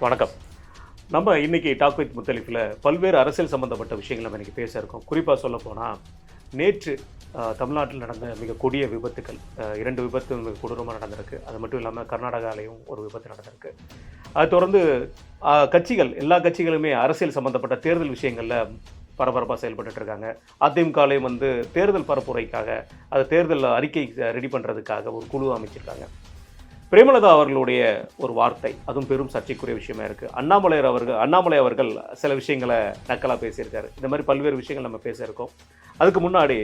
வணக்கம். நம்ம இன்னைக்கு டாக் வித் முத்தலிஃபில் பல்வேறு அரசியல் சம்பந்தப்பட்ட விஷயங்கள் நம்ம இன்னைக்கு பேச இருக்கோம். குறிப்பாக சொல்லப்போனால் நேற்று தமிழ்நாட்டில் நடந்த மிக கொடிய விபத்துக்கள், 2 விபத்து மிக கொடூரமாக நடந்திருக்கு. அது மட்டும் இல்லாமல் கர்நாடகாலையும் ஒரு விபத்து நடந்திருக்கு. அது தொடர்ந்து கட்சிகள், எல்லா கட்சிகளுமே அரசியல் சம்பந்தப்பட்ட தேர்தல் விஷயங்களில் பரபரப்பாக செயல்பட்டு இருக்காங்க. அதிமுகலையும் தேர்தல் பரப்புரைக்காக, அது தேர்தல் அறிக்கை ரெடி பண்ணுறதுக்காக ஒரு குழு அமைச்சிருக்காங்க. பிரேமலதா அவர்களுடைய ஒரு வார்த்தை, அதுவும் பெரும் சர்ச்சைக்குரிய விஷயமா இருக்குது. அண்ணாமலை அவர்கள் சில விஷயங்களை நக்கலாக பேசியிருக்காரு. இந்த மாதிரி பல்வேறு விஷயங்கள் நம்ம பேசியிருக்கோம். அதுக்கு முன்னாடி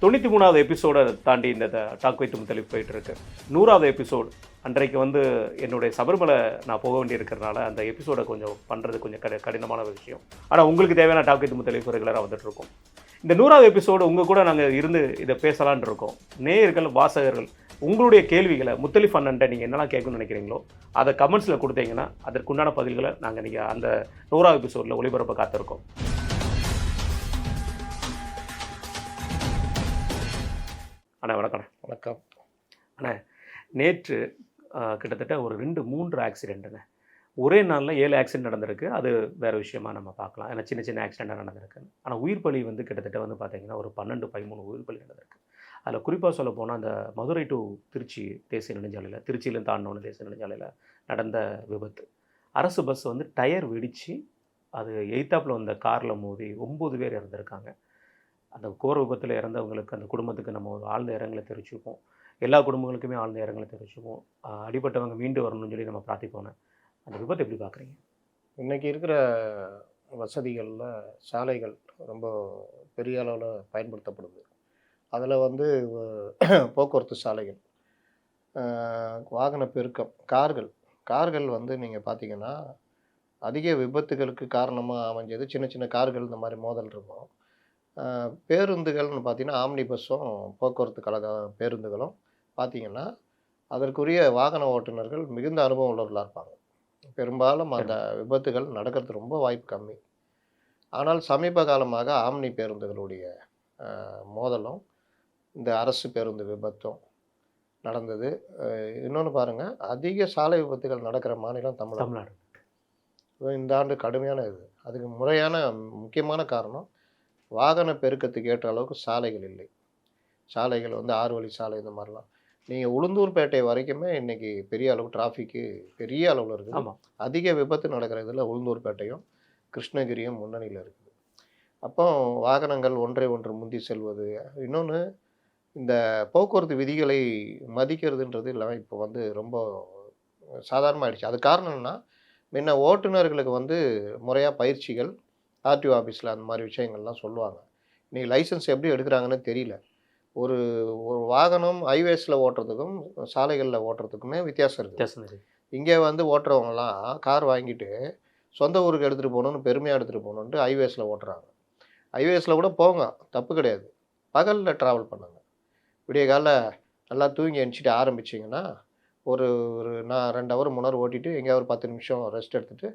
93வது எபிசோடை தாண்டி இந்த டாக் வித் முத்தலிஃப் போயிட்டு இருக்கு. 100வது எபிசோடு அன்றைக்கு என்னுடைய சபரிமலை நான் போக வேண்டியிருக்கிறதுனால அந்த எபிசோடை கொஞ்சம் பண்ணுறது கொஞ்சம் கடினமான ஒரு விஷயம். ஆனால் உங்களுக்கு தேவையான டாக் வித் முத்தலிஃப் ரெகுலராக வந்துட்டுருக்கோம். இந்த 100வது எபிசோடு உங்கள் கூட நாங்கள் இருந்து இதை பேசலான் இருக்கோம். நேயர்கள், வாசகர்கள் உங்களுடைய கேள்விகளை முத்தலிஃப் அண்ணன்ட்ட நீங்கள் என்னெல்லாம் கேட்கணும்னு நினைக்கிறீங்களோ அதை கமெண்ட்ஸில் கொடுத்தீங்கன்னா அதற்குண்டான பதில்களை நாங்கள் நீங்கள் அந்த 100வது எபிசோடில் ஒளிபரப்ப காத்திருக்கோம். அண்ணா வணக்கம். வணக்கம் அண்ணா, நேற்று கிட்டத்தட்ட ஒரு 2-3 ஆக்சிடெண்ட்டுங்க. ஒரே நாளில் 7 ஆக்சிடென்ட் நடந்திருக்கு. அது வேறு விஷயமா நம்ம பார்க்கலாம். ஏன்னா சின்ன சின்ன ஆக்சிடெண்ட்டாக நடந்திருக்கு. ஆனால் உயிர் பலி கிட்டத்தட்ட பார்த்தீங்கன்னா ஒரு 12-13 உயிர் பலி நடந்திருக்கு. அதில் குறிப்பாக சொல்ல போனால் அந்த மதுரை டு திருச்சி தேசிய நெடுஞ்சாலையில், திருச்சியிலும் தாண்டினோன்னு தேசிய நெடுஞ்சாலையில் நடந்த விபத்து. அரசு பஸ் டயர் வெடித்து அது எய்த்தாப்பில் வந்த காரில் மோதி 9 பேர் இறந்துருக்காங்க. அந்த கோர விபத்தில் இறந்தவங்களுக்கு, அந்த குடும்பத்துக்கு நம்ம ஒரு ஆழ்ந்த இரங்கலை தெரிவிச்சுப்போம். எல்லா குடும்பங்களுக்குமே ஆழ்ந்த இரங்கலை தெரிவிச்சுப்போம். அடிப்பட்டவங்க மீண்டு வரணும்னு சொல்லி நம்ம பிரார்த்திப்போம். அந்த விபத்தை எப்படி பார்க்குறீங்க? இன்றைக்கி இருக்கிற வசதிகளில் சாலைகள் ரொம்ப பெரிய அளவில் பயன்படுத்தப்படுது. அதில் போக்குவரத்து சாலைகள், வாகன பெருக்கம், கார்கள் நீங்கள் பார்த்தீங்கன்னா அதிக விபத்துகளுக்கு காரணமாக அமைஞ்சது சின்ன சின்ன கார்கள். இந்த மாதிரி மோதல் இருக்கும். பேருந்துகள்னு பார்த்தீங்கன்னா ஆம்னி பஸ்ஸும் போக்குவரத்து கழக பேருந்துகளும் பார்த்தீங்கன்னா அதற்குரிய வாகன ஓட்டுநர்கள் மிகுந்த அனுபவம் உள்ளவர்களாக இருப்பாங்க. பெரும்பாலும் அந்த விபத்துகள் நடக்கிறது ரொம்ப வாய்ப்பு கம்மி. ஆனால் சமீப காலமாக ஆம்னி பேருந்துகளுடைய மோதலும் இந்த அரசு பேருந்து விபத்தும் நடந்தது. இன்னொன்று பாருங்கள், அதிக சாலை விபத்துகள் நடக்கிற மாநிலம் தமிழ்நாடு. இந்த ஆண்டு கடுமையான இது. அதுக்கு முக்கியமான காரணம் வாகன பெருக்கத்துக்கு ஏற்ற அளவுக்கு சாலைகள் இல்லை. சாலைகள் 6 வழி சாலை இந்த மாதிரிலாம். நீங்கள் உளுந்தூர்பேட்டை வரைக்குமே இன்றைக்கி பெரிய அளவு டிராஃபிக்கு பெரிய அளவில் இருக்குது. ஆமாம், அதிக விபத்து நடக்கிற இதில் உளுந்தூர்பேட்டையும் கிருஷ்ணகிரியும் முன்னணியில் இருக்குது. அப்போ வாகனங்கள் ஒன்றை ஒன்று முந்தி செல்வது, இன்னொன்று இந்த போக்குவரத்து விதிகளை மதிக்கிறதுன்றது இல்லாமல் இப்போ ரொம்ப சாதாரணமாக ஆயிடுச்சு. அது காரணம் என்னன்னா, முன்ன ஓட்டுநர்களுக்கு முறையாக பயிற்சிகள் ஆர்டிஓ ஆஃபீஸில் அந்த மாதிரி விஷயங்கள்லாம் சொல்லுவாங்க. இன்றைக்கி லைசன்ஸ் எப்படி எடுக்கிறாங்கன்னு தெரியல. ஒரு வாகனம் ஹைவேஸில் ஓட்டுறதுக்கும் சாலைகளில் ஓட்டுறதுக்குமே வித்தியாசம் இருக்குது. இங்கே ஓட்டுறவங்கலாம் கார் வாங்கிட்டு சொந்த ஊருக்கு எடுத்துகிட்டு போகணுன்னு, பெருமையாக எடுத்துகிட்டு போகணுன்ட்டு ஹைவேஸில் ஓட்டுறாங்க. ஹைவேஸில் கூட போங்க, தப்பு கிடையாது. பகலில் ட்ராவல் பண்ணுங்க. விடிய காலைல நல்லா தூங்கி எழுந்திரிச்சிட்டு ஆரம்பிச்சிங்கன்னா ஒரு 2 ஹவர் 3 ஹவர் ஓட்டிட்டு எங்கேயா ஒரு 10 நிமிஷம் ரெஸ்ட் எடுத்துகிட்டு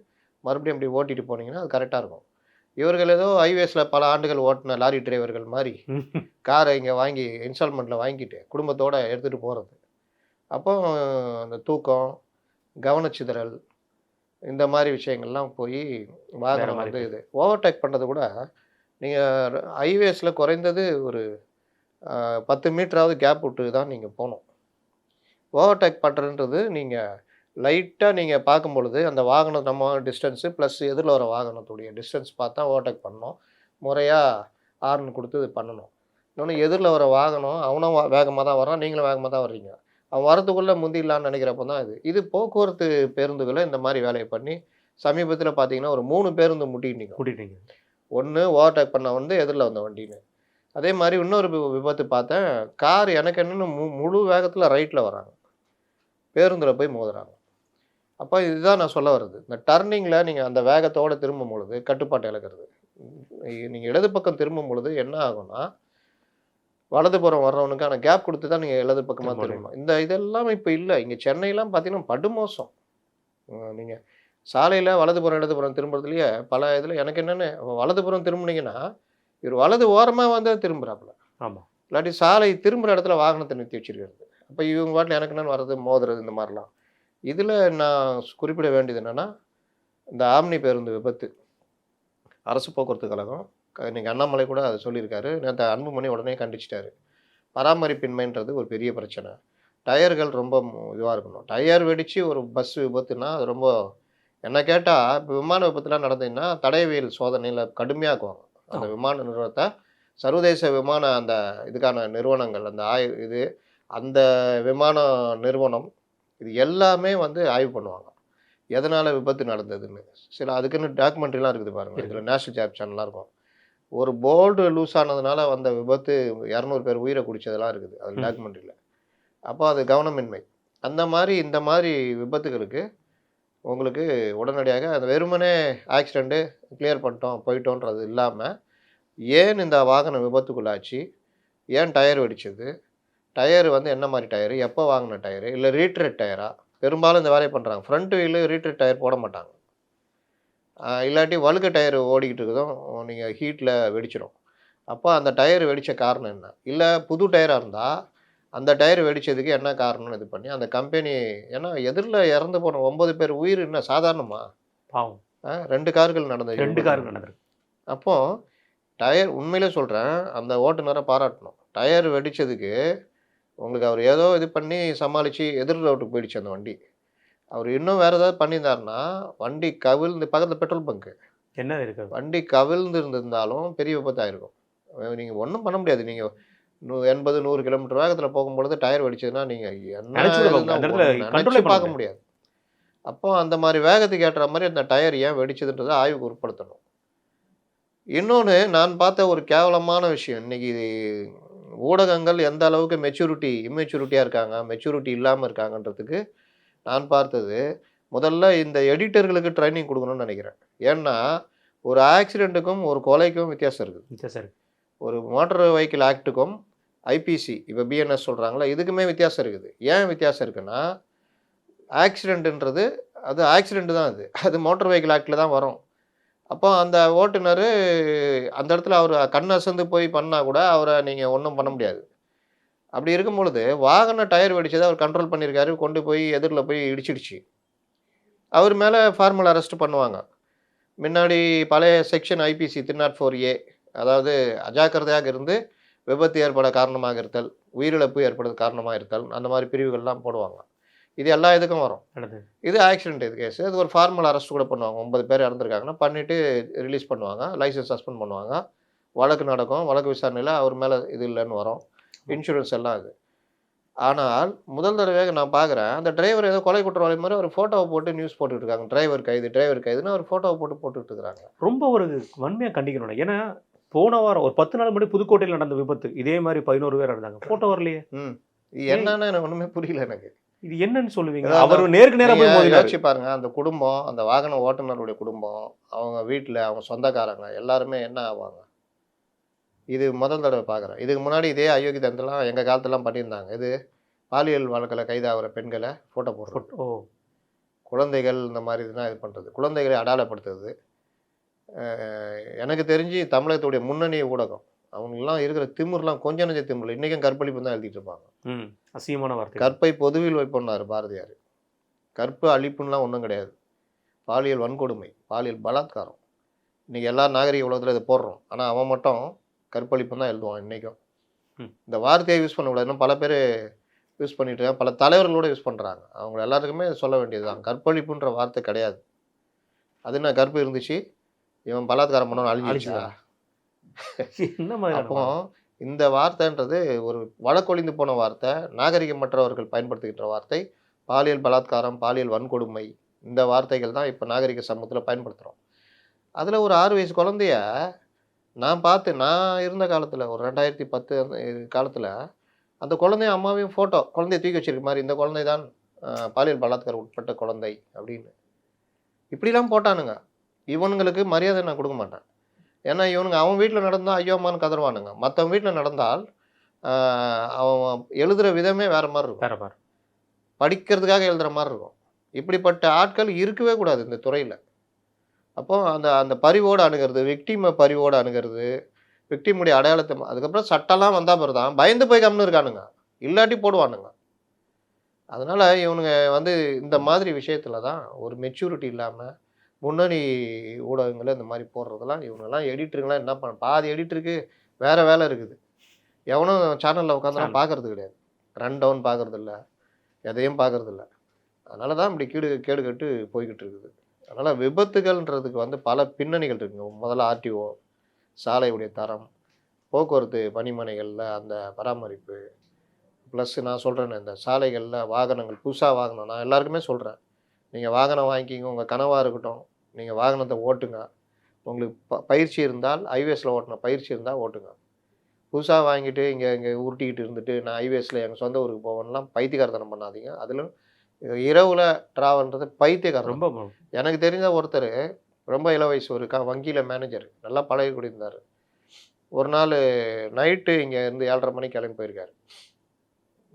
மறுபடியும் அப்படி ஓட்டிகிட்டு போனீங்கன்னா அது கரெக்டாக இருக்கும். இவர்கள் ஏதோ ஹைவேஸில் பல ஆண்டுகள் ஓட்டின லாரி டிரைவர்கள் மாதிரி காரை இங்கே வாங்கி இன்ஸ்டால்மெண்ட்டில் வாங்கிட்டு குடும்பத்தோடு எடுத்துகிட்டு போகிறது. அப்போ அந்த தூக்கம், கவனச்சிதறல், இந்த மாதிரி விஷயங்கள்லாம் போய் வாகனம் இது ஓவர்டேக் பண்ணுறது கூட நீங்கள் ஹைவேஸில் குறைந்தது ஒரு 10 மீட்டராவது கேப் விட்டு தான் நீங்கள் போகணும். ஓவர்டேக் பண்ணுறதுன்றது நீங்கள் லைட்டாக நீங்கள் பார்க்கும் பொழுது அந்த வாகனம் நம்ம டிஸ்டன்ஸு ப்ளஸ் எதிரில் வர வாகனத்துடைய டிஸ்டன்ஸ் பார்த்தா ஓவர்டேக் பண்ணணும். முறையாக ஹார்ன் கொடுத்து இது பண்ணணும். இன்னொன்று, எதிரில் வர வாகனம் அவனும் வேகமாக தான் வரான், நீங்களும் வேகமாக தான் வர்றீங்க. அவன் வரதுக்குள்ளே முந்திடலான்னு நினைக்கிறப்ப தான் இது போக்குவரத்து பேருந்துகளை இந்த மாதிரி வேலையை பண்ணி சமீபத்தில் பார்த்தீங்கன்னா ஒரு 3 பேருந்து முட்டிட்டீங்க. ஒன்று ஓவர்டேக் பண்ண எதிரில் வந்த வண்டின்னு. அதே மாதிரி இன்னொரு விபத்து பார்த்தேன். கார் எனக்கு என்னென்னு முழு வேகத்தில் ரைட்டில் வராங்க, பேருந்தில் போய் மோதுறாங்க. அப்போ இதுதான் நான் சொல்ல வர்றது. இந்த டர்னிங்கில் நீங்கள் அந்த வேகத்தோடு திரும்பும் பொழுது கட்டுப்பாட்டை இழக்கிறது. நீங்கள் இடது பக்கம் திரும்பும் பொழுது என்ன ஆகும்னா, வலதுபுறம் வர்றவனுக்கான கேப் கொடுத்து தான் நீங்கள் இடது பக்கமாக திரும்பணும். இதெல்லாம் இப்போ இல்லை. இங்கே சென்னையெல்லாம் பார்த்தீங்கன்னா படுமோசம். நீங்கள் சாலையில் வலதுபுறம் இடதுபுறம் திரும்புறதுலையே பல இதில் எனக்கு என்னென்னு, வலதுபுறம் திரும்பினீங்கன்னா இவர் வலது ஓரமாக திரும்புகிறாப்புல. ஆமாம். இல்லாட்டி சாலை திரும்புகிற இடத்துல வாகனத்தை நிறுத்தி வச்சிருக்கிறது. அப்போ இவங்க பாட்டில் எனக்கு என்னென்னு வர்றது, மோதுறது, இந்த மாதிரிலாம். இதில் நான் குறிப்பிட வேண்டியது என்னென்னா, இந்த ஆம்னி பேருந்து விபத்து அரசு போக்குவரத்து கழகம் இன்னைக்கு அண்ணாமலை கூட அதை சொல்லியிருக்காரு. நேற்று அன்புமணி உடனே கண்டிச்சிட்டாரு. பராமரிப்பின்மைன்றது ஒரு பெரிய பிரச்சனை. டயர்கள் ரொம்ப இதுவாக இருக்கணும். டயர் வெடித்து ஒரு பஸ் விபத்துனா அது ரொம்ப என்ன கேட்டால் இப்போ விமான விபத்துலாம் நடந்ததுன்னா தடயவியல் சோதனையில் கடுமையாக்குவாங்க. அந்த விமான நிறுவனத்தை சர்வதேச விமான அந்த இதுக்கான நிறுவனங்கள் அந்த இது அந்த விமான நிறுவனம் இது எல்லாமே வந்து ஆய்வு பண்ணுவாங்க. எதனால் விபத்து நடந்ததுன்னு சில அதுக்குன்னு டாக்குமெண்ட்ரிலாம் இருக்குது பாருங்கள். இதில் நேஷனல் ஜியோகிராஃபிக் சேனல்லாம் இருக்கும். ஒரு போல்டு லூஸ் ஆனதுனால வந்த விபத்து 200 பேர் உயிரை குடிச்சதெல்லாம் இருக்குது அது டாக்குமெண்ட்ரியில். அப்போ அது கவனமின்மை. அந்த மாதிரி இந்த மாதிரி விபத்துகளுக்கு உங்களுக்கு உடனடியாக அந்த வெறுமனே ஆக்சிடெண்ட்டு கிளியர் பண்ணிட்டோம் போயிட்டோன்றது இல்லாமல் ஏன் இந்த வாகன விபத்துக்குள்ளாச்சு, ஏன் டயர் வெடிச்சது, டயர் வந்து என்ன மாதிரி டயரு, எப்போ வாங்கின டயரு, இல்லை ரீட்ரெட் டயரா, பெரும்பாலும் இந்த வேலையை பண்ணுறாங்க. ஃப்ரண்ட் வீலு ரீட்ரெட் டயர் போட மாட்டாங்க. இல்லாட்டி வழுக்க டயர் ஓடிக்கிட்டு இருக்கதும் நீங்கள் ஹீட்டில் வெடிச்சிடும். அப்போ அந்த டயர் வெடித்த காரணம் என்ன, இல்லை புது டயராக இருந்தால் அந்த டயர் வெடித்ததுக்கு என்ன காரணம்னு இது பண்ணி அந்த கம்பெனி ஏன்னா எதிரில் இறந்து போன 9 பேர் உயிர் என்ன சாதாரணமா? பாவம். 2 கார்கள் நடந்தது. 2 கார்கள் நடந்தது. அப்போது டயர் உண்மையிலே சொல்கிறேன் அந்த ஓட்டுநரை பாராட்டணும். டயர் வெடித்ததுக்கு உங்களுக்கு அவர் ஏதோ இது பண்ணி சமாளித்து எதிர் ரோட்டுக்கு போயிடுச்சு அந்த வண்டி. அவர் இன்னும் வேறு ஏதாவது பண்ணியிருந்தாருன்னா வண்டி கவிழ்ந்து பக்கத்தில் பெட்ரோல் பங்க்கு என்ன இருக்குது வண்டி கவிழ்ந்து இருந்திருந்தாலும் பெரிய விபத்தாயிருக்கும். நீங்கள் ஒன்றும் பண்ண முடியாது. நீங்கள் 80-100 கிலோமீட்டர் வேகத்தில் போகும்பொழுது டயர் வெடிச்சதுன்னா நீங்கள் என்ன பார்க்க முடியாது. அப்போ அந்த மாதிரி வேகத்துக்கு ஏற்ற மாதிரி அந்த டயர் ஏன் வெடிச்சதுன்றதை ஆய்வுக்கு உட்படுத்தணும். இன்னொன்று நான் பார்த்த ஒரு கேவலமான விஷயம், இன்றைக்கி ஊடகங்கள் எந்த அளவுக்கு இம்மெச்சூரிட்டியாக இருக்காங்க, மெச்சூரிட்டி இல்லாமல் இருக்காங்கன்றதுக்கு நான் பார்த்தது முதல்ல இந்த எடிட்டர்களுக்கு ட்ரைனிங் கொடுக்கணும்னு நினைக்கிறேன். ஏன்னா ஒரு ஆக்சிடெண்ட்டுக்கும் ஒரு கொலைக்கும் வித்தியாசம் இருக்குது. ஒரு மோட்டார் வெஹிக்கிள் ஆக்ட்டுக்கும் ஐபிசி இப்போ பிஎன்எஸ் சொல்கிறாங்களா இதுக்குமே வித்தியாசம் இருக்குது. ஏன் வித்தியாசம் இருக்குன்னா ஆக்சிடெண்ட்டுன்றது அது ஆக்சிடெண்ட்டு தான், அது மோட்டார் வெஹிக்கிள் ஆக்டில் தான் வரும். அப்போ அந்த ஓட்டுநர் அந்த இடத்துல அவர் கண் அசந்து போய் பண்ணால் கூட அவரை நீங்கள் ஒன்றும் பண்ண முடியாது. அப்படி இருக்கும் பொழுது வாகன டயர் வெடிச்சதை அவர் கண்ட்ரோல் பண்ணியிருக்காரு, கொண்டு போய் எதிரில் போய் இடிச்சிடுச்சு, அவர் மேலே ஃபார்மல் அரெஸ்ட் பண்ணுவாங்க. முன்னாடி பழைய செக்ஷன் ஐபிசி 304A அதாவது அஜாக்கிரதையாக இருந்து விபத்து ஏற்பட காரணமாக இருத்தல், உயிரிழப்பு ஏற்படுறது காரணமாக இருத்தல், அந்த மாதிரி பிரிவுகள்லாம் போடுவாங்க. இது எல்லா இதுக்கும் வரும். இது ஆக்சிடென்ட் இது கேஸு. அது ஒரு ஃபார்மல் அரெஸ்ட் கூட பண்ணுவாங்க. 9 பேர் இறந்துருக்காங்கன்னா பண்ணிவிட்டு ரிலீஸ் பண்ணுவாங்க, லைசன்ஸ் சஸ்பெண்ட் பண்ணுவாங்க, வழக்கு நடக்கும், வழக்கு விசாரணையில் அவர் மேலே இது இல்லைன்னு வரும், இன்சூரன்ஸ் எல்லாம் இது. ஆனால் முதல் தடவையாக நான் பார்க்குறேன் அந்த டிரைவர் ஏதோ கொலை குற்றவாளி மாதிரி ஒரு ஃபோட்டோவை போட்டு நியூஸ் போட்டுக்கிட்டு இருக்காங்க. டிரைவர் கைதுன்னு ஒரு ஃபோட்டோவை போட்டுக்கிட்டு இருக்கிறாங்க. ரொம்ப ஒரு வன்மையாக கண்டிக்கணும். ஏன்னா போன வாரம் ஒரு 10 நாள் முன்னாடி புதுக்கோட்டையில் நடந்த விபத்து இதே மாதிரி 11 பேர் இருந்தாங்க, ஃபோட்டோ வரலையே. என்னன்னா எனக்கு ஒன்றுமே புரியல. எனக்கு இது என்னன்னு சொல்லுவீங்க? அவர் நேருக்கு நேராக யோசிச்சு பாருங்க. அந்த குடும்பம், அந்த வாகன ஓட்டுநருடைய குடும்பம், அவங்க வீட்டில் அவங்க சொந்தக்காரங்க எல்லாருமே என்ன ஆவாங்க? இது முதல் தடவை பார்க்குறேன். இதுக்கு முன்னாடி இதே அயோக்கியத்தனத்தெல்லாம் எங்கள் காலத்துலாம் பண்ணியிருந்தாங்க. இது பாலியல் வழக்கில் கைதாகிற பெண்களை ஃபோட்டோ போடுறது, குழந்தைகள் இந்த மாதிரி இதெல்லாம் இது பண்ணுறது, குழந்தைகளை அடாலப்படுத்துறது. எனக்கு தெரிஞ்சு தமிழகத்துடைய முன்னணி ஊடகம் அவங்கெல்லாம் இருக்கிற திமிர்லாம் கொஞ்சம் நெஞ்ச திமிரில் இன்றைக்கும் கற்பழிப்பு தான் எழுதிட்டு இருப்பாங்க. அசிங்கமான வார்த்தை. கற்பை பொதுவில் வைப்போன்னாரு பாரதியார். கற்பு அழிப்புன்னெலாம் ஒன்றும் கிடையாது. பாலியல் வன்கொடுமை, பாலியல் பலாத்காரம். இன்றைக்கி எல்லா நாகரிக உலகத்தில் இதை போடுறோம். ஆனால் அவன் மட்டும் கற்பழிப்பு தான் எழுதுவான் இன்றைக்கும். இந்த வார்த்தையை யூஸ் பண்ணக்கூடாது. இன்னும் பல பேர் யூஸ் பண்ணிட்டு இருக்காங்க, பல தலைவர்களோடு யூஸ் பண்ணுறாங்க. அவங்க எல்லாருக்குமே சொல்ல வேண்டியது தான், கற்பழிப்புன்ற வார்த்தை கிடையாது. அது என்ன கற்பு இருந்துச்சு, இவன் பலாத்காரம் பண்ணவன் அழிஞ்சிடுச்சா? அப்போ இந்த வார்த்தைன்றது ஒரு வழக்கொழிந்து போன வார்த்தை, நாகரிகமற்றவர்கள் பயன்படுத்துகின்ற வார்த்தை. பாலியல் பலாத்காரம், பாலியல் வன்கொடுமை, இந்த வார்த்தைகள் தான் இப்போ நாகரிக சமூகத்தில் பயன்படுத்துகிறோம். அதில் ஒரு 6 வயசு குழந்தைய நான் இருந்த காலத்தில் ஒரு 2010 காலத்தில் அந்த குழந்தைய அம்மாவையும் ஃபோட்டோ குழந்தைய தூக்கி வச்சிருக்க மாதிரி, இந்த குழந்தை தான் பாலியல் பலாத்காரம் உட்பட்ட குழந்தை அப்படின்னு இப்படிலாம் போட்டானுங்க. இவனுங்களுக்கு மரியாதை நான் கொடுக்க மாட்டேன். ஏன்னா இவனுங்க அவன் வீட்டில் நடந்தால் ஐயோ அம்மான்னு கதறுவானுங்க. மற்றவன் வீட்டில் நடந்தால் அவன் எழுதுகிற விதமே வேறு மாதிரி இருக்கும், படிக்கிறதுக்காக எழுதுகிற மாதிரி இருக்கும். இப்படிப்பட்ட ஆட்கள் இருக்கவே கூடாது இந்த துறையில். அப்போது அந்த பரிவோடு அணுகிறது, விக்டிமை பரிவோடு அணுகிறது, விக்டிமுடைய அடையாளத்தை அதுக்கப்புறம் சட்டம்லாம் வந்தால் பிறகு தான் பயந்து போய் கம்னு இருக்கானுங்க, இல்லாட்டி போடுவானுங்க. அதனால் இவனுங்க இந்த மாதிரி விஷயத்தில் தான் ஒரு மெச்சூரிட்டி இல்லாமல் முன்னணி ஊடகங்களில் இந்த மாதிரி போடுறதெல்லாம் இவங்கெல்லாம் எடிட்டருங்களாம் என்ன பண்ண பாதி எடிட்டருக்கு வேறு வேலை இருக்குது. எவனும் சேனலில் உட்காந்துலாம் பார்க்கறது கிடையாது. ரன் டவுன் பார்க்கறது இல்லை, எதையும் பார்க்கறது இல்லை. அதனால தான் இப்படி கேடு கட்டு போய்கிட்டு இருக்குது. அதனால் விபத்துகள்ன்றதுக்கு வந்து பல பின்னணிகள் இருக்குங்க. முதல்ல ஆர்டிஓ, சாலையுடைய தரம், போக்குவரத்து பணிமனைகளில் அந்த பராமரிப்பு, ப்ளஸ் நான் சொல்கிறேன்னு இந்த சாலைகளில் வாகனங்கள் புதுசாக வாகனம் நான் எல்லாருக்குமே சொல்கிறேன். நீங்கள் வாகனம் வாங்கிக்கிங்க, உங்கள் கனவாக இருக்கட்டும், நீங்கள் வாகனத்தை ஓட்டுங்க. உங்களுக்கு பயிற்சி இருந்தால் ஹைவேஸில் ஓட்டின பயிற்சி இருந்தால் ஓட்டுங்க. புதுசாக வாங்கிட்டு இங்கே உருட்டிக்கிட்டு இருந்துட்டு நான் ஹைவேஸில் எங்கள் சொந்த ஊருக்கு போவேன்லாம் பைத்தியக்காரத்தனம் பண்ணாதீங்க. அதிலும் இரவில் ட்ராவல்ன்றது பைத்தியக்காரன். ரொம்ப எனக்கு தெரிஞ்ச ஒருத்தர் ரொம்ப இள வயசு ஒரு வங்கியில் மேனேஜர், நல்லா பழகி கூடியிருந்தார். ஒரு நாள் நைட்டு இங்கே இருந்து 7:30 மணிக்கு கிளம்பி போயிருக்காரு.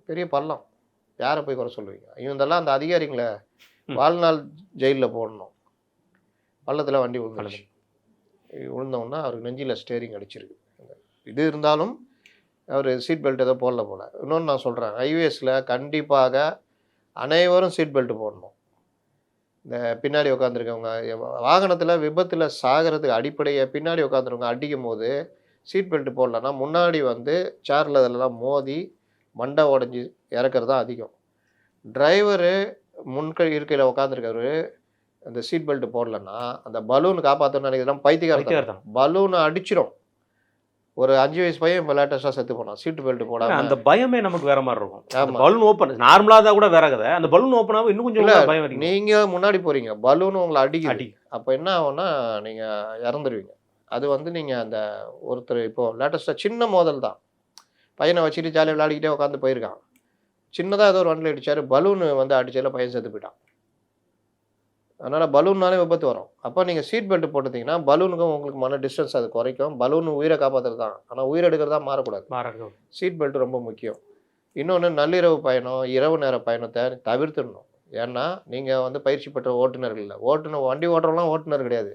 பெரிய பள்ளம், யாரை போய் குறை சொல்லுவீங்க? இவங்கெல்லாம் அந்த அதிகாரிங்களை வாழ்நாள் ஜெயிலில் போடணும். பள்ளத்தில் வண்டி விழுந்தோன்னா அவருக்கு நெஞ்சில் ஸ்டேரிங் அடிச்சிருக்கு. இது இருந்தாலும் அவர் சீட் பெல்ட் ஏதோ போடல போல். இன்னொன்று நான் சொல்கிறேன், ஹைவேஸில் கண்டிப்பாக அனைவரும் சீட் பெல்ட் போடணும். இந்த பின்னாடி உட்காந்துருக்கவங்க வாகனத்தில் விபத்தில் சாகிறதுக்கு அடிப்படையை பின்னாடி உட்காந்துருவங்க அடிக்கும் போது சீட் பெல்ட் போடலன்னா முன்னாடி வந்து சேரில் இதெல்லாம் மோதி மண்டை உடஞ்சி இறக்குறது தான் அதிகம். டிரைவரு இருக்கையில் உட்காந்துருக்காரு, அந்த சீட் பெல்ட் போடலன்னா அந்த பலூன் காப்பாற்றணும்னு நினைக்கிறதான் பைத்தியக்காரன். பலூனை அடிச்சிடும். ஒரு 5 வயசு பையன் இப்போ லேட்டஸ்ட்டாக செத்து போனான் சீட் பெல்ட் போடாமல். அந்த பயமே நமக்கு வேற மாதிரி இருக்கும். ஆமாம், பலூன் ஓப்பன் நார்மலாக தான் கூட வேற கதை. அந்த பலூன் ஓப்பன் ஆகும் இன்னும் கொஞ்சம் பயம் வரும். நீங்கள் முன்னாடி போகிறீங்க, பலூன் உங்களை அடி அப்போ என்ன ஆகும்னா நீங்கள் இறந்துருவீங்க. அது வந்து நீங்கள் அந்த ஒருத்தர் இப்போது லேட்டஸ்ட்டாக சின்ன மோதல் தான், பையனை வச்சுட்டு ஜாலியாக விளையாடிக்கிட்டே உட்காந்து போயிருக்கான். சின்னதாக ஏதோ ஒரு வண்டியில் அடித்தார், பலூன் வந்து அடிச்சதில் பையன் செத்து போயிட்டான். அதனால் பலூன்னாலே விபத்து வரும். அப்போ நீங்கள் சீட் பெல்ட் போட்டுட்டிங்கன்னா பலூனுக்கும் உங்களுக்கு மன டிஸ்டன்ஸ் அது குறைக்கும். பலூன் உயிரை காப்பாற்றுறது தான், ஆனால் உயிர் எடுக்கிறது தான் மாறக்கூடாது. சீட் பெல்ட் ரொம்ப முக்கியம். இன்னொன்று நள்ளிரவு பயணம், இரவு நேர பயணத்தை தவிர்த்துடணும். ஏன்னா நீங்கள் வந்து பயிற்சி பெற்ற ஓட்டுநர்கள் இல்லை. வண்டி ஓட்டுறவங்களாம் ஓட்டுநர் கிடையாது.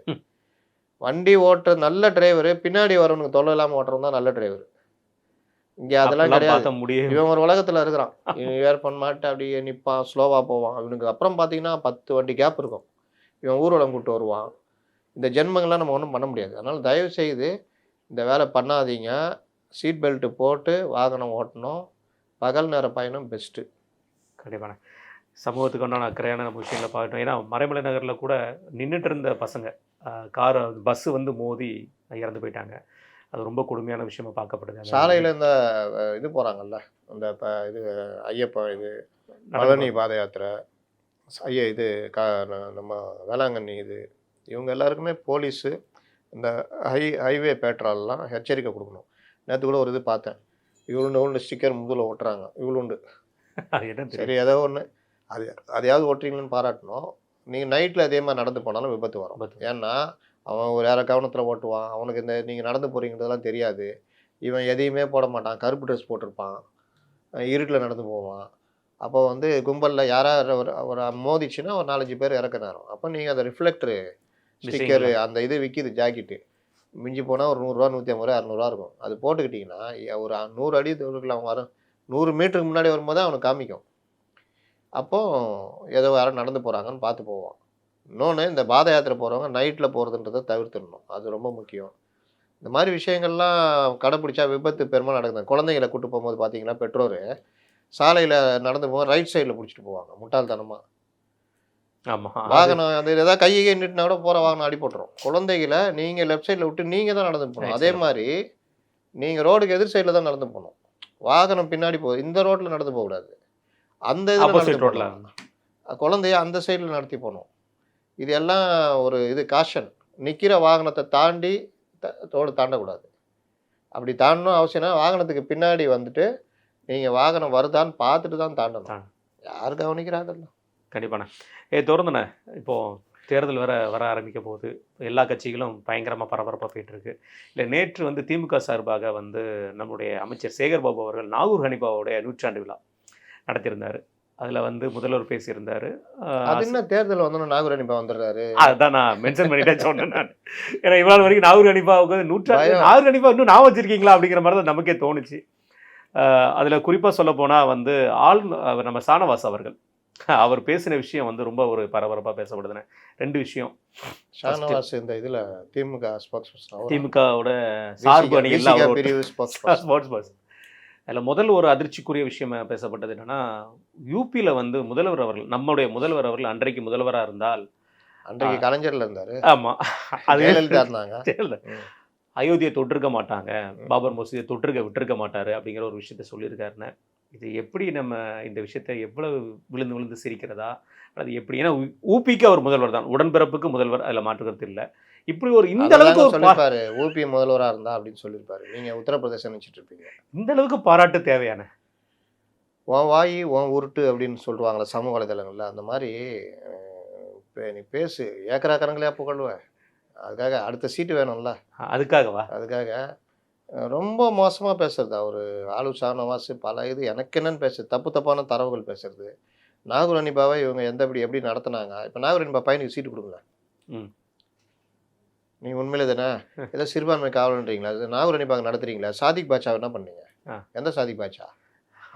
வண்டி ஓட்டுற நல்ல டிரைவரு பின்னாடி வரவனுக்கு தொல்லை இல்லாமல் ஓட்டுறவங்க தான் நல்ல டிரைவர். இங்கே அதெல்லாம் கிடையாது. இவன் ஒரு உலகத்தில் இருக்கிறான், இவன் வேறு பண்ண மாட்டேன், அப்படியே நிற்பான், ஸ்லோவாக போவான். இவனுக்கு அப்புறம் பார்த்தீங்கன்னா 10 வண்டி கேப் இருக்கும். இவன் ஊர்வலம் கூப்பிட்டு வருவான். இந்த ஜென்மங்கள்லாம் நம்ம ஒன்றும் பண்ண முடியாது. அதனால் தயவு செய்து இந்த வேலை பண்ணாதீங்க. சீட் பெல்ட்டு போட்டு வாகனம் ஓட்டணும். பகல் நேர பயணம் பெஸ்ட்டு. கண்டிப்பாக சமூகத்துக்கு ஒன்றான அக்கறையான நம்ம விஷயங்களை பார்க்கணும். ஏன்னா மறைமலை நகரில் கூட நின்றுட்டு இருந்த பசங்க பஸ்ஸு வந்து மோதி இறந்து போயிட்டாங்க. அது ரொம்ப கொடுமையான விஷயமா பார்க்கப்படுது. சாலையில் இந்த இது போகிறாங்கல்ல, இந்த இது ஐயப்பா இது பழனி பாத யாத்திரை, இது நம்ம வேளாங்கண்ணி, இவங்க எல்லாருக்குமே போலீஸு இந்த ஹைவே பேட்ரால்லாம் எச்சரிக்கை கொடுக்கணும். நேற்று கூட ஒரு இது பார்த்தேன், இவ்வளோ ஸ்டிக்கர் முதுகில் ஓட்டுறாங்க, இவ்வளோண்டு. சரி, ஏதோ ஒன்று அதையாவது ஓட்டுறீங்கன்னு பாராட்டணும். நீங்கள் நைட்டில் அதே மாதிரி நடந்து போனாலும் விபத்து வரும். ஏன்னா அவன் ஒரு வேறு கவனத்தில் ஓட்டுவான், அவனுக்கு இந்த நீங்கள் நடந்து போகிறீங்கிறதெல்லாம் தெரியாது. இவன் எதையுமே போட மாட்டான், கருப்பு ட்ரெஸ் போட்டிருப்பான், இருட்டில் நடந்து போவான். அப்போ வந்து கும்பலில் யாராவது ஒரு மோதிச்சுன்னா ஒரு 4-5 பேர் இறக்க நேரம். அப்போ நீங்கள் அந்த ரிஃப்ளெக்டரு ஸ்டிக்கரு அந்த இது விற்கிது ஜாக்கெட்டு, மிஞ்சி போனால் ஒரு 100 ரூபா 150 ரூபா 200 ரூபா இருக்கும். அது போட்டுக்கிட்டிங்கன்னா ஒரு 100 அடி தூரத்தில் அவன் வரும், 100 மீட்டருக்கு முன்னாடி வரும்போது அவனுக்கு காமிக்கும். அப்போது ஏதோ யாரும் நடந்து போகிறாங்கன்னு பார்த்து போவான். இன்னொன்று, இந்த பாத யாத்திரை போகிறவங்க நைட்டில் போகிறதுன்றதை தவிர்த்துடணும். அது ரொம்ப முக்கியம். இந்த மாதிரி விஷயங்கள்லாம் கடைப்பிடிச்சா விபத்து பெரும்பாலும் நடக்குது. குழந்தைங்களை கூப்பிட்டு போகும்போது பார்த்தீங்கன்னா பெற்றோர் சாலையில் நடந்து போக ரைட் சைடில் பிடிச்சிட்டு போவாங்க முட்டாள்தனமாக. ஆமாம், வாகனம் அது ஏதாவது கையை நிட்டுனா கூட போகிற வாகனம் அடி போட்டுரும். குழந்தைகளை நீங்கள் லெஃப்ட் சைடில் விட்டு நீங்கள் தான் நடந்து போகணும். அதே மாதிரி நீங்கள் ரோடுக்கு எதிர் சைடில் தான் நடந்து போகணும். வாகனம் பின்னாடி போகுது, இந்த ரோட்டில் நடந்து போகக்கூடாது, அந்த இதில் ரோட்டில் குழந்தைய அந்த சைடில் நடத்தி போகணும். இது எல்லாம் ஒரு இது காஷன். நிற்கிற வாகனத்தை தாண்டி ரோடு தாண்டக்கூடாது. அப்படி தாண்டணும் அவசியம்னா வாகனத்துக்கு பின்னாடி வந்துட்டு நீங்கள் வாகனம் வருதான்னு பார்த்துட்டு தான் தாண்டணும். யார் கவனிக்கிறாங்கல்ல. கண்டிப்பாண்ணே. தொடர்ந்துண்ணே, இப்போது தேர்தல் வர ஆரம்பிக்க போகுது. எல்லா கட்சிகளும் பயங்கரமாக பரபரப்பாக போயிட்டுருக்கு. இல்லை, நேற்று வந்து திமுக சார்பாக வந்து நம்முடைய அமைச்சர் சேகர்பாபு அவர்கள் நாகூர் ஹனிபாவுடைய 100ஆண்டு விழா நடத்தியிருந்தார். அதில் வந்து முதல்வர் பேசியிருந்தார். அது என்ன தேர்தல் வந்தோன்னா நாகூர் ஹனிபா வந்துடுறாரு? அதுதான் நான் மென்ஷன் பண்ணிட்டே சொன்னேன் நான். ஏன்னா இவ்வளோ வரைக்கும் நாகூர் ஹனிபாவுக்கு நாகூர் ஹனிபா இன்னும் நான் வச்சுருக்கீங்களா அப்படிங்கிற மாதிரி தான் நமக்கே தோணுச்சு. அதில் குறிப்பாக சொல்ல போனால் வந்து நம்ம சானவாஸ் அவர்கள் அவர் பேசின விஷயம் வந்து ரொம்ப ஒரு பரபரப்பாக பேசப்படுதுன்னு 2 விஷயம். ஷானவாஸ் இந்த இதில் திமுக ஸ்போக்ஸ் பர்சன் திமுகவோட சார்பு அணி எல்லாம் பிரிவு ஸ்போக்ஸ் பர்சன். Sports person. அதில் முதல் ஒரு அதிர்ச்சிக்குரிய விஷயம் பேசப்பட்டது என்னன்னா, யூபியில் வந்து முதல்வர் அவர்கள், நம்முடைய முதல்வர் அவர்கள் அன்றைக்கு முதல்வராக இருந்தால், அன்றைக்கு கலைஞர்ல இருந்தாரு. ஆமா, அது ஜெயலலிதா இருந்தாங்க. அயோத்தியை தொட்டிருக்க மாட்டாங்க, பாபர் மசூதியை விட்டுருக்க மாட்டாரு அப்படிங்கிற ஒரு விஷயத்த சொல்லியிருக்காருன்னு. இது எப்படி நம்ம இந்த விஷயத்தை எவ்வளவு விழுந்து விழுந்து சிரிக்கிறதா, அது எப்படி? ஏன்னா ஊபிக்கு அவர் முதல்வர் தான், உடன்பிறப்புக்கு முதல்வர், அதில் மாற்றுக்கிறது இல்லை. இப்படி ஒரு இந்த அளவுக்கு சொல்லிருப்பாரு, ஊபி முதல்வரா இருந்தா அப்படின்னு சொல்லியிருப்பாரு. நீங்க உத்தரப்பிரதேசம் நினைச்சிட்டு இருப்பீங்க. இந்த அளவுக்கு பாராட்டு தேவையான உன் வாயி உன் உருட்டு அப்படின்னு சொல்லுவாங்களே சமூக வலைதளங்கள்ல, அந்த மாதிரி நீ பேசு, ஏக்கராக்கரங்களையா புகழ்வ. அதுக்காக அடுத்த சீட்டு வேணும்ல, அதுக்காகவா? அதுக்காக ரொம்ப மோசமாக பேசுறது அவர். ஆளு ஷானவாஸ் பல இது எனக்கு என்னன்னு பேசுறது, தப்பான தரவுகள் பேசுறது. நாகூர் அனிபாவை இவங்க எப்படி நடத்தினாங்க. இப்போ நாகூர் அனிபா பையனுக்கு சீட்டு கொடுங்களேன். நீங்கள் உண்மையிலே தானே ஏதோ சிறுபான்மை காவல்ன்றீங்களா? நாகூர் அனிபாங்க நடத்துறீங்களா? சாதிக் பாட்சா என்ன பண்ணீங்க? எந்த சாதிக் பாட்சா?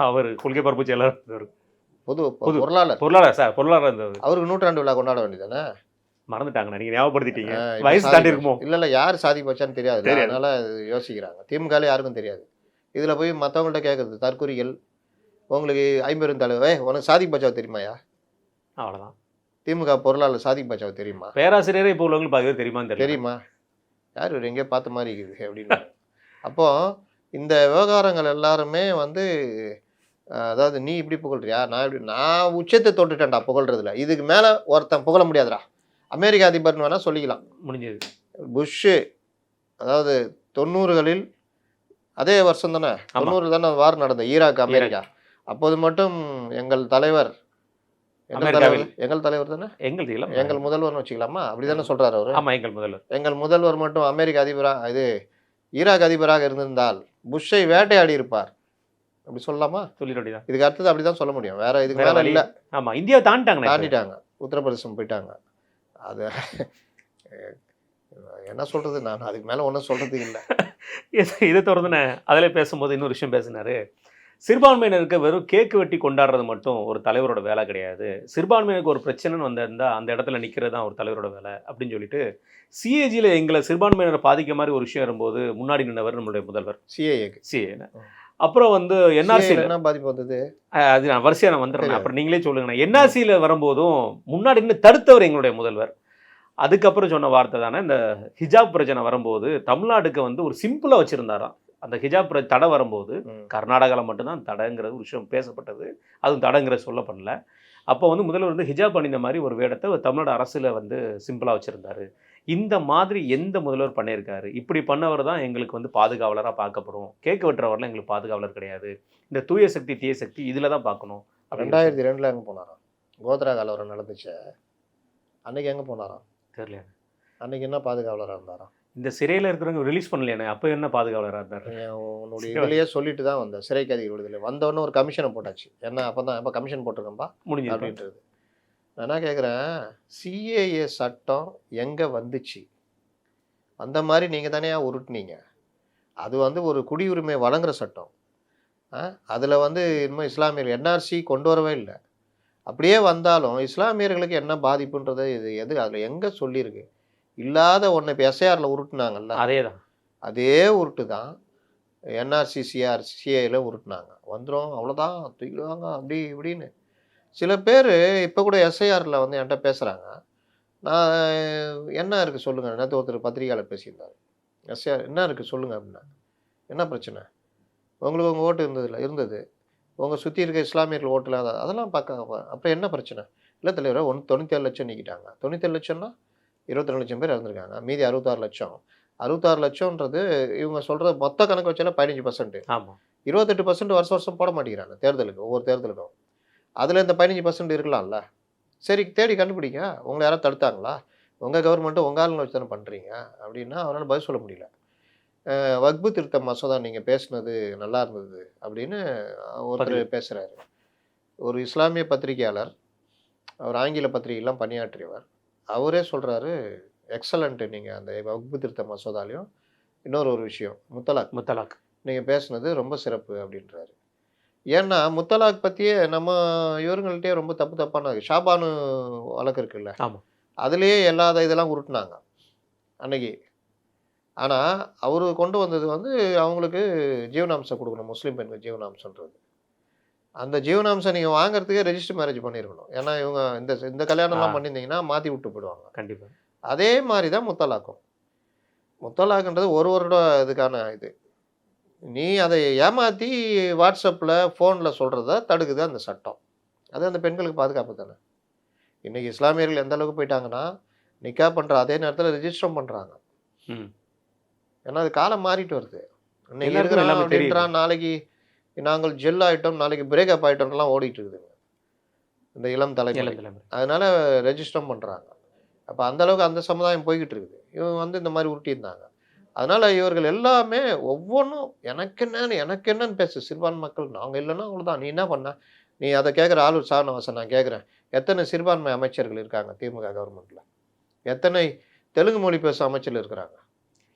அவர் கொள்கை பரப்பு செயலாளர், பொது பொருளாளர் இருந்தவர். அவருக்கு 100ஆண்டு விழா கொண்டாட வேண்டியதானே? மறந்துட்டாங்க, நீங்க ஞாபகப்படுத்திட்டீங்க. வயசு தாண்டி இருக்குமோ? இல்ல யார் சாதிக் பாட்சான்னு தெரியாது, அதனால யோசிக்கிறாங்க. திமுகலே யாருக்கும் தெரியாது. இதுல போய் மற்றவங்கள்ட்ட கேட்கறது தற்கொலைகள். உங்களுக்கு 50 தலைவர், உனக்கு சாதிக் பாட்சாவை தெரியுமாயா? அவ்வளவுதான். திமுக பொருளாளர் சாதிக் பாட்சாவை தெரியுமா? பேராசிரியரே இப்போ உள்ளவங்களுக்கு பாதி பேர் தெரியுமா? யார் இவர் எங்கேயோ பார்த்த மாதிரி இருக்குது அப்படின்னு. அப்போ இந்த விவகாரங்கள் எல்லாருமே வந்து, அதாவது நீ இப்படி புகழ்றியா, நான் உச்சத்தை தொட்டுட்டேன்டா புகழ்றதுல, இதுக்கு மேல ஒருத்தன் புகழ முடியாதுடா. அமெரிக்க அதிபர்னு வேணா சொல்லிக்கலாம், முடிஞ்சது. புஷ்ஷு, அதாவது 90களில் அதே வருஷம் தானே, 90 தானே வார் நடந்த ஈராக் அமெரிக்கா. அப்போது மட்டும் எங்கள் தலைவர் தானே, எங்கள் முதல்வர்னு வச்சுக்கலாமா, அப்படிதானே சொல்றாரு அவரு. ஆமா, எங்கள் முதல்வர் மட்டும் அமெரிக்க அதிபராக ஈராக் அதிபராக இருந்திருந்தால் புஷ்ஷை வேட்டையாடி இருப்பார் அப்படி சொல்லலாமா? சொல்லிடுறோம். இதுக்கு அடுத்தது அப்படிதான் சொல்ல முடியும், வேற இதுக்கு மேல இல்ல. ஆமா, இந்தியா தாண்டிட்டாங்க, உத்தரப்பிரதேசம் போயிட்டாங்க. அது என்ன சொல்றது, நான் அதுக்கு மேல ஒன்றும் சொல்றதுக்கு இல்லை. இதை தொடர்ந்து அதில் பேசும்போது இன்னொரு விஷயம் பேசினாரு. சிறுபான்மையினருக்கு வெறும் கேக்கு வெட்டி கொண்டாடுறது மட்டும் ஒரு தலைவரோட வேலை கிடையாது, சிறுபான்மையினருக்கு ஒரு பிரச்சனைன்னு வந்திருந்தா அந்த இடத்துல நிற்கிறது தான் ஒரு தலைவரோட வேலை அப்படின்னு சொல்லிட்டு, சிஏஜியில் எங்களை சிறுபான்மையினரை பாதிக்க மாதிரி ஒரு விஷயம் வரும்போது முன்னாடி நின்றவர் நம்மளுடைய முதல்வர். சிஏ அப்புறம் வந்து என்ஆர்சியில் என்ன பாதிப்பு வந்தது, அது நான் வரிசையாக வந்துடுறேன், அப்புறம் நீங்களே சொல்லுங்கண்ணா. என்ஆர்சியில் வரும்போதும் முன்னாடி நின்று தடுத்தவர் எங்களுடைய முதல்வர். அதுக்கப்புறம் சொன்ன வார்த்தை தானே, இந்த ஹிஜாப் பிரச்சனை வரும்போது தமிழ்நாடுக்கு வந்து ஒரு சிம்பிளாக வச்சுருந்தாராம். அந்த ஹிஜாப் தடை வரும்போது கர்நாடகாவில் மட்டும்தான் தடைங்கிறது ஒரு விஷயம் பேசப்பட்டது, அதுவும் தடைங்கிற சொல்லப்படல. அப்போ வந்து முதல்வர் வந்து ஹிஜாப் அணிந்த மாதிரி ஒரு வேடத்தை தமிழ்நாடு அரசில் வந்து சிம்பிளாக வச்சுருந்தாரு. இந்த மாதிரி எந்த முதல்வர் பண்ணியிருக்காரு? இப்படி பண்ணவர் தான் எங்களுக்கு வந்து பாதுகாவலராக பார்க்கப்படும், கேட்க வெட்டுறவரெலாம் எங்களுக்கு பாதுகாவலர் கிடையாது, இந்த தூய சக்தி தீய சக்தி இதில் தான் பார்க்கணும். 2002 எங்கே போனாராம்? கோத்ரா கலவரம் நடந்துச்சு, அன்னைக்கு எங்கே போனாராம் தெரியல. அன்னைக்கு என்ன பாதுகாவலராக இருந்தாராம்? இந்த சிறையில் இருக்கிறவங்க ரிலீஸ் பண்ணலையானே, அப்போ என்ன பாதுகாவலராக இருந்தார்? உன்னுடைய இதுலேயே சொல்லிட்டு தான் வந்தேன், சிறை கைதி விடுதலை வந்தவொடனே ஒரு கமிஷனை போட்டாச்சு. என்ன அப்போ தான் எப்போ கமிஷன் போட்டிருக்கேன்ப்பா முடிஞ்சு அப்படின்றது. நான் என்ன கேட்குறேன், சிஏஏ சட்டம் எங்கே வந்துச்சு? அந்த மாதிரி நீங்கள் தானே உருட்டுனீங்க. அது வந்து ஒரு குடியுரிமை வழங்குற சட்டம். அதில் வந்து இன்னும் இஸ்லாமியர்கள் என்ஆர்சி கொண்டு வரவே இல்லை. அப்படியே வந்தாலும் இஸ்லாமியர்களுக்கு என்ன பாதிப்புன்றது எது அதில் எங்கே சொல்லியிருக்கு? இல்லாத ஒன்று இப்போ எஸ்ஐஆரில் உருட்டுனாங்கல்ல, அதே உருட்டு தான் என்ஆர்சி சிஏல உருட்டுனாங்க. வந்துடும் அவ்வளோதான், தூக்கிடுவாங்க அப்படி இப்படின்னு. சில பேர் இப்போ கூட எஸ்ஐஆரில் வந்து என்கிட்ட பேசுகிறாங்க. நான் என்ன இருக்குது சொல்லுங்கள், நேற்று ஒருத்தர் பத்திரிகையாளர் பேசியிருந்தார். எஸ்ஐஆர் என்ன இருக்குது சொல்லுங்கள் அப்படின்னா, என்ன பிரச்சனை உங்களுக்கு? உங்கள் ஓட்டு இருந்தது, உங்கள் சுற்றி இருக்க இஸ்லாமியர்கள் ஓட்டில் அதெல்லாம் பார்க்க, அப்புறம் என்ன பிரச்சனை? இல்லை தலைவரை 97 லட்சம் நீக்கிட்டாங்க. 97 லட்சம்னா 22 லட்சம் பேர் இறந்துருக்காங்க, மீதி 66 லட்சம். 66 லட்சம்ன்றது இவங்க சொல்கிறது மொத்த கணக்கு வச்சாலும் 15%. ஆமாம், 28% வருஷம் போட மாட்டேங்கிறாங்க தேர்தலுக்கு, ஒவ்வொரு தேர்தலுக்கும். அதில் இந்த 15% இருக்கலாம்ல. சரி தேடி கண்டுபிடிங்க, உங்களை யாராவது தடுத்தாங்களா? உங்கள் கவர்மெண்ட்டு உங்கள் ஆளுங்களை வச்சு தானே பண்ணுறீங்க அப்படின்னா அவரால் பதில் சொல்ல முடியல. வக்பு திருத்த மசோதா நீங்கள் பேசுனது நல்லா இருந்தது அப்படின்னு ஒருத்தர் பேசுகிறாரு. ஒரு இஸ்லாமிய பத்திரிகையாளர், அவர் ஆங்கில பத்திரிகையெல்லாம் பணியாற்றியவர், அவரே சொல்கிறாரு எக்ஸலண்ட்டு, நீங்கள் அந்த வக்பு திருத்த மசோதாலையும் இன்னொரு விஷயம் முத்தலாக் நீங்கள் பேசுனது ரொம்ப சிறப்பு அப்படின்றாரு. ஏன்னா முத்தலாக் பற்றியே நம்ம இவர்கள்ட்டே ரொம்ப தப்பான ஷாபானு வழக்கு இருக்குல்ல, ஆமா. அதுலேயே எல்லா இதெல்லாம் உருட்டுனாங்க அன்னைக்கு. ஆனால் அவரு கொண்டு வந்தது வந்து அவங்களுக்கு ஜீவனாம்சம் கொடுக்கணும், முஸ்லீம் பெண்கள் ஜீவனாம்சன்றது. அந்த ஜீவனாம்சம் நீங்கள் வாங்குறதுக்கே ரெஜிஸ்டர் மேரேஜ் பண்ணியிருக்கணும். ஏன்னா இவங்க இந்த இந்த கல்யாணம்லாம் பண்ணியிருந்தீங்கன்னா மாற்றி விட்டு போயிடுவாங்க. கண்டிப்பா. அதே மாதிரி தான் முத்தலாக்கும். முத்தலாக்ன்றது ஒரு வருட இதுக்கான இது. நீ அதை ஏமாற்றி வாட்ஸ்அப்பில் ஃபோனில் சொல்கிறத தடுக்குது அந்த சட்டம். அது அந்த பெண்களுக்கு பாதுகாப்பு தானே. இன்றைக்கி இஸ்லாமியர்கள் எந்த அளவுக்கு போயிட்டாங்கன்னா நிக்கா பண்ணுற அதே நேரத்தில் ரெஜிஸ்டரும் பண்ணுறாங்க. ஏன்னா அது காலம் மாறிட்டு வருது. இன்னைக்கு இருக்கிறான் அப்படின்றான், நாளைக்கு நாங்கள் ஜெல் ஆகிட்டோம், நாளைக்கு பிரேக்கப் ஆகிட்டோம்லாம் ஓடிட்டு இருக்குதுங்க இந்த இளம் தலைமுறை. அதனால ரெஜிஸ்டரும் பண்ணுறாங்க. அப்போ அந்தளவுக்கு அந்த சமுதாயம் போய்கிட்டு இருக்குது. இவங்க வந்து இந்த மாதிரி உருட்டியிருந்தாங்க. அதனால் இவர்கள் எல்லாமே ஒவ்வொன்றும் எனக்கு என்னன்னு பேசு. சிறுபான்மை மக்கள் நாங்கள் இல்லைன்னா அவ்வளோதான். நீ என்ன பண்ண, நீ அதை கேட்குற ஆளூர் சாரணவாசன். நான் கேட்குறேன், எத்தனை சிறுபான்மை அமைச்சர்கள் இருக்காங்க திமுக கவர்மெண்ட்டில்? எத்தனை தெலுங்கு மொழி பேசும் அமைச்சர்கள் இருக்கிறாங்க?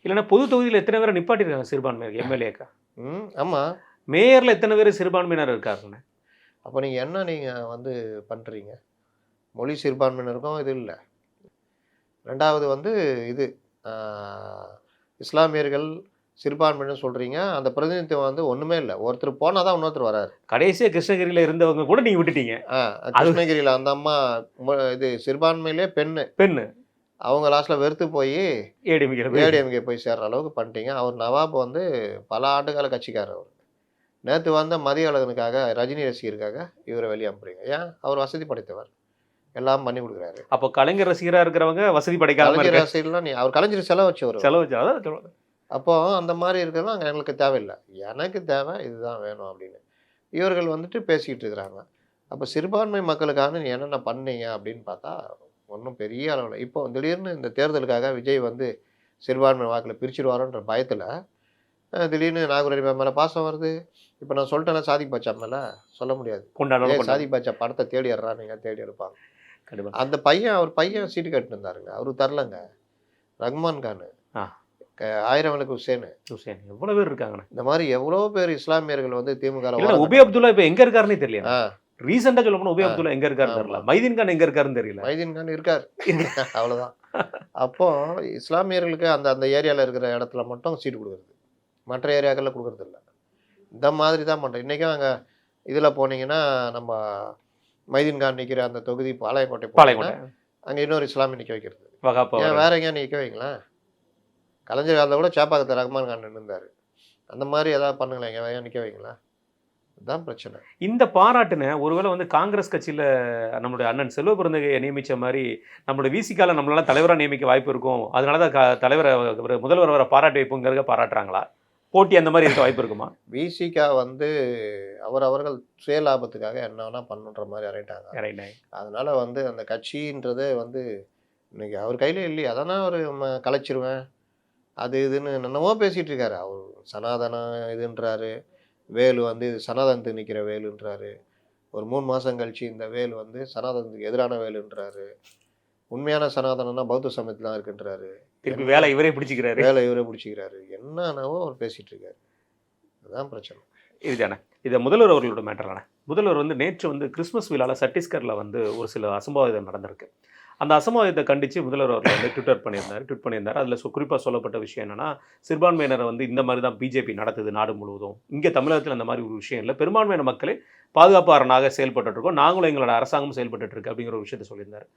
இல்லைன்னா பொது தொகுதியில் எத்தனை பேரை நிப்பாட்டிருக்காங்க சிறுபான்மையர் எம்எல்ஏக்கா? ஆமாம். மேயரில் எத்தனை பேர் சிறுபான்மையினர் இருக்காருன்னு. அப்போ நீங்கள் என்ன நீங்கள் வந்து பண்ணுறீங்க? மொழி சிறுபான்மையினருக்கும் இது இல்லை. ரெண்டாவது வந்து இது இஸ்லாமியர்கள் சிறுபான்மையினர் சொல்கிறீங்க, அந்த பிரதிநிதித்துவம் வந்து ஒன்றுமே இல்லை. ஒருத்தர் போனால் தான் இன்னொருத்தர் வராரு. கடைசியாக கிருஷ்ணகிரியில் இருந்தவங்க கூட நீங்கள் விட்டுட்டீங்க. கிருஷ்ணகிரியில் அந்த அம்மா இது சிறுபான்மையிலே பெண்ணு அவங்க லாஸ்ட்டில் வெறுத்து போய் ஏடிஎம்கே போய் சேர்ற அளவுக்கு பண்ணிட்டீங்க. அவர் நவாப் வந்து பல ஆண்டுகால கட்சிக்காரர். அவர் நேற்று வந்த மதிய அழகனுக்காக, ரஜினி ரசிகருக்காக இவரை வெளியே அனுப்புறீங்க. ஏன்? அவர் வசதி படைத்தவர், எல்லாம் பண்ணி கொடுக்குறாரு. அப்போ கலைஞர் ரசிகராக இருக்கிறவங்க வசதி படைக்காத கலைஞர் ரசிகர்லாம் அவர் கலைஞர் செலவு வச்சு அப்போ அந்த மாதிரி இருக்கிறதுலாம் அங்கே எங்களுக்கு தேவையில்லை. எனக்கு தேவை இதுதான் வேணும் அப்படின்னு இவர்கள் வந்துட்டு பேசிக்கிட்டு இருக்கிறாங்க. அப்போ சிறுபான்மை மக்களுக்காக நீ என்னென்ன பண்ணீங்க அப்படின்னு பார்த்தா ஒன்றும் பெரிய அளவில். இப்போ திடீர்னு இந்த தேர்தலுக்காக விஜய் வந்து சிறுபான்மை வாக்கில் பிரிச்சுடுவாரோன்ற பயத்தில் திடீர்னு நாகூர் மேலே பாசம் வருது. இப்போ நான் சொல்லிட்டேன்னா சாதிக் பாட்சா மேலே சொல்ல முடியாது. சாதிக் பாட்சா படத்தை தேடி எடுறானுங்க, தேடி எடுப்பாங்க. அந்த பையன், அவர் பையன் சீட்டு கட்டின்னு இருந்தாருங்க, அவரு தரலங்க. ரஹ்மான் கான், 1000 விளக்கு ஹுசேன் எவ்வளோ பேர் இருக்காங்க. இந்த மாதிரி எவ்வளோ பேர் இஸ்லாமியர்கள் வந்து திமுக. உபி அப்துல்லா இப்போ எங்கே இருக்காருன்னு தெரியல. ரீசெண்டாக சொல்ல போனால் உபி அப்துல்லா எங்கே இருக்காருன்னு தெரியல. மைதீன் கான் எங்கே இருக்காருன்னு தெரியல. மைதீன் கான் இருக்கார், அவ்வளோதான். அப்போ இஸ்லாமியர்களுக்கு அந்த அந்த ஏரியாவில் இருக்கிற இடத்துல மட்டும் சீட்டு கொடுக்குறது, மற்ற ஏரியாக்களில் கொடுக்குறது இல்லை. இந்த மாதிரி தான் பண்ணுறோம். இன்றைக்கும் அங்கே இதில் போனீங்கன்னா நம்ம மைதீன் கான் நிற்கிற அந்த தொகுதி பாளையங்கோட்டை அங்கே இன்னொரு இஸ்லாமிய நிற்க வைக்கிறது. ஏன் வேற எங்கேயா நிற்க வைங்களேன்? கலைஞர் காலத்தில் கூட சேப்பாக்கத்தை ரஹ்மான் கான் இருந்தார். அந்த மாதிரி ஏதாவது பண்ணுங்களேன், எங்கே வேற நிற்க வைங்களா? அதுதான் பிரச்சனை. இந்த பாராட்டுன ஒருவேளை வந்து காங்கிரஸ் கட்சியில் நம்மளுடைய அண்ணன் செல்வ பிறந்தகையை நியமித்த மாதிரி நம்மளுடைய விசிகால நம்மளால தலைவராக நியமிக்க வாய்ப்பு இருக்கும், அதனால தான் தலைவரை முதல்வர் வர பாராட்டி வைப்புங்கிறத பாராட்டுறாங்களா? போட்டி அந்த மாதிரி இருக்க வாய்ப்பு இருக்குமா? விசிகா வந்து அவர்கள் சுய லாபத்துக்காக என்ன வேணா பண்ணுன்ற மாதிரி இறங்கிட்டாங்க. அதனால வந்து அந்த கட்சின்றதே வந்து இன்னைக்கு அவர் கையில இல்லையே. அதனால் அவர் கலைச்சிருவேன் அது இதுன்னு என்னமோ பேசிகிட்டு இருக்காரு. அவர் சனாதனம் இதுன்றாரு, வேலு வந்து இது சனாதனத்துக்கு நிற்கிற வேலுன்றாரு. ஒரு 3 மாதம் கழிச்சு இந்த வேலு வந்து சனாதனத்துக்கு எதிரான வேலுன்றாரு. உண்மையான சனாதனம்னா பௌத்த சமயத்தில் தான் இருக்குன்றாரு. வேலை இவரே பிடிச்சிக்கிறாரு. என்னன்னாவோ அவர் பேசிகிட்டு இருக்காரு. அதுதான் பிரச்சனை. இதுதானே இதை முதல்வர் அவர்களோட மேட்டரான முதல்வர் வந்து நேற்று வந்து கிறிஸ்மஸ் விழாவில் சத்தீஸ்கரில் வந்து ஒரு சில அசம்பாவிதம் நடந்திருக்கு. அந்த அசம்பாவிதத்தை கண்டித்து முதல்வர் அவர்கள் வந்து ட்விட் பண்ணியிருந்தார். அதில் குறிப்பாக சொல்லப்பட்ட விஷயம் என்னென்னா, சிறுபான்மையினரை வந்து இந்த மாதிரி தான் பிஜேபி நடத்துது நாடு முழுவதும். இங்கே தமிழகத்தில் அந்த மாதிரி ஒரு விஷயம் இல்லை, பெரும்பான்மையான மக்களே பாதுகாப்பு அரணாக செயல்பட்டுருக்கோம், நாங்களும் எங்களோட அரசாங்கம் செயல்பட்டுருக்கு அப்படிங்கிற ஒரு விஷயத்தை சொல்லியிருந்தார்.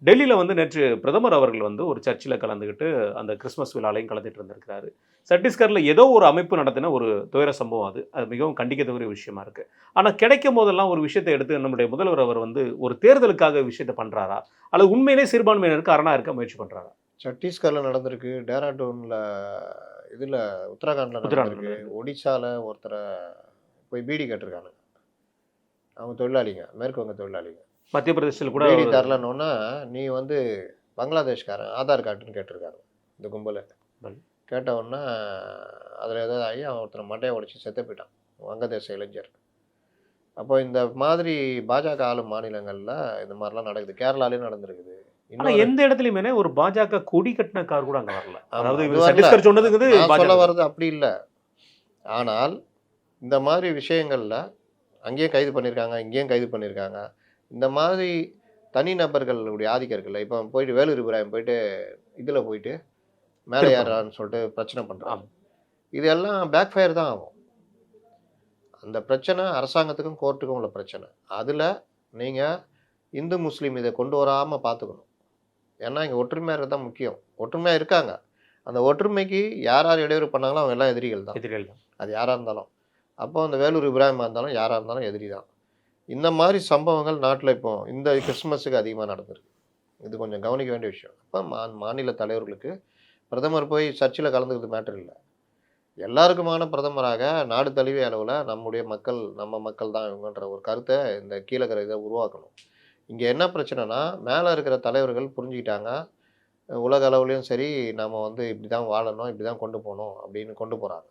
டெல்லியில் வந்து நேற்று பிரதமர் அவர்கள் வந்து ஒரு சர்ச்சில் கலந்துக்கிட்டு அந்த கிறிஸ்மஸ் விழாலையும் கலந்துட்டு இருந்திருக்கிறாரு. சத்தீஸ்கரில் ஏதோ ஒரு அமைப்பு நடத்தின ஒரு துயர சம்பவம் அது மிகவும் கண்டிக்கத்தக்க விஷயமா இருக்குது. ஆனால் கிடைக்கும் போதெல்லாம் ஒரு விஷயத்தை எடுத்து நம்முடைய முதல்வர் அவர் வந்து ஒரு தேர்தலுக்காக விஷயத்தை பண்ணுறாரா, அல்லது உண்மையிலே சிறுபான்மையினருக்கு அரணா இருக்க முயற்சி பண்ணுறாரா? சத்தீஸ்கரில் நடந்திருக்கு, டேராடூனில், இதில் உத்தராகண்டில் நடந்திருக்கு, ஒடிசாவில் ஒருத்தரை போய் பீடி கேட்டிருக்காங்க. அவங்க தொழிலாளிங்க, மேற்கு வங்க தொழிலாளிங்க. மத்திய பிரதேசத்தில் கூட பீடி தரலன்னொன்னா நீ வந்து பங்களாதேஷ்காரன் ஆதார் கார்டுன்னு கேட்டிருக்காங்க. இந்த கும்பலை கேட்டவுடனே அதில் ஏதாவது ஆகி அவன் ஒருத்தனை மண்டையை உடைச்சி செத்து போயிட்டான், வங்கதேச இளைஞர். அப்போ இந்த மாதிரி பாஜக ஆளும் மாநிலங்களில் இந்த மாதிரிலாம் நடக்குது. கேரளாலையும் நடந்திருக்குது. இன்னும் எந்த இடத்துலையுமே ஒரு பாஜக கொடி கட்டின கார் கூட அங்கே வரல. அதாவது சொன்னதுங்கிறது சொல்ல வர்றது அப்படி இல்லை. ஆனால் இந்த மாதிரி விஷயங்களில் அங்கேயும் கைது பண்ணியிருக்காங்க, இங்கேயும் கைது பண்ணியிருக்காங்க. இந்த மாதிரி தனிநபர்களுடைய ஆதிக்கம் இருக்குல்ல. இப்போ போயிட்டு வேலூர் இப்ராஹிம் போயிட்டு இதில போயிட்டு மேலே திருப்பரம். ஏறுறான்னு சொல்லிட்டு பிரச்சனை பண்றாங்க. ஆமா. இது எல்லாம் பேக் ஃபயர் தான் ஆகும். அந்த பிரச்சனை அரசாங்கத்துக்கும், கோர்ட்டுக்கும் உள்ள பிரச்சனை. அதில நீங்க இந்து, முஸ்லீம் இத கொண்டு வராம பார்த்துக்கணும். ஏன்னா, இங்க ஒற்றுமையா இருக்கிறது தான் முக்கியம். ஒற்றுமையா இருக்காங்க. அந்த ஒற்றுமைக்கு யார் யார் இடையூறு பண்ணாங்களோ அவங்க எல்லாம் எதிரிகள் தான். எதிரிகள் தான். அது யாரா இருந்தாலும். அப்போ அந்த வேலூர் இப்ராஹிமா இருந்தாலும், யாரா இருந்தாலும் எதிரி தான். இந்த மாரி சம்பவங்கள் நாட்ல இப்போ இந்த கிறிஸ்துமஸுக்கு அதிகமா நடந்திருக்கு. இது கொஞ்சம் கவனிக்க வேண்டிய விஷயம். அப்ப மாநில தலைவர்களுக்கு பிரதமர் போய் சர்ச்சில கலந்துக்கிறது மேட்டர் இல்ல. எல்லாருக்குமான பிரதமராக நாடு தழுவிய அளவுல நம்முடைய மக்கள், நம்ம மக்கள் தான் இவங்கன்ற ஒரு கருத்த இந்த கீழக்கரை இத உருவாக்கணும். இங்க என்ன பிரச்சனைன்னா, மேல இருக்கிற தலைவர்கள் புரிஞ்சுக்கிட்டாங்க. உலக அளவுலயும் சரி, நாம வந்து இப்படிதான் வாழணும், இப்படிதான் கொண்டு போணும் அப்படின்னு கொண்டு போறாங்க.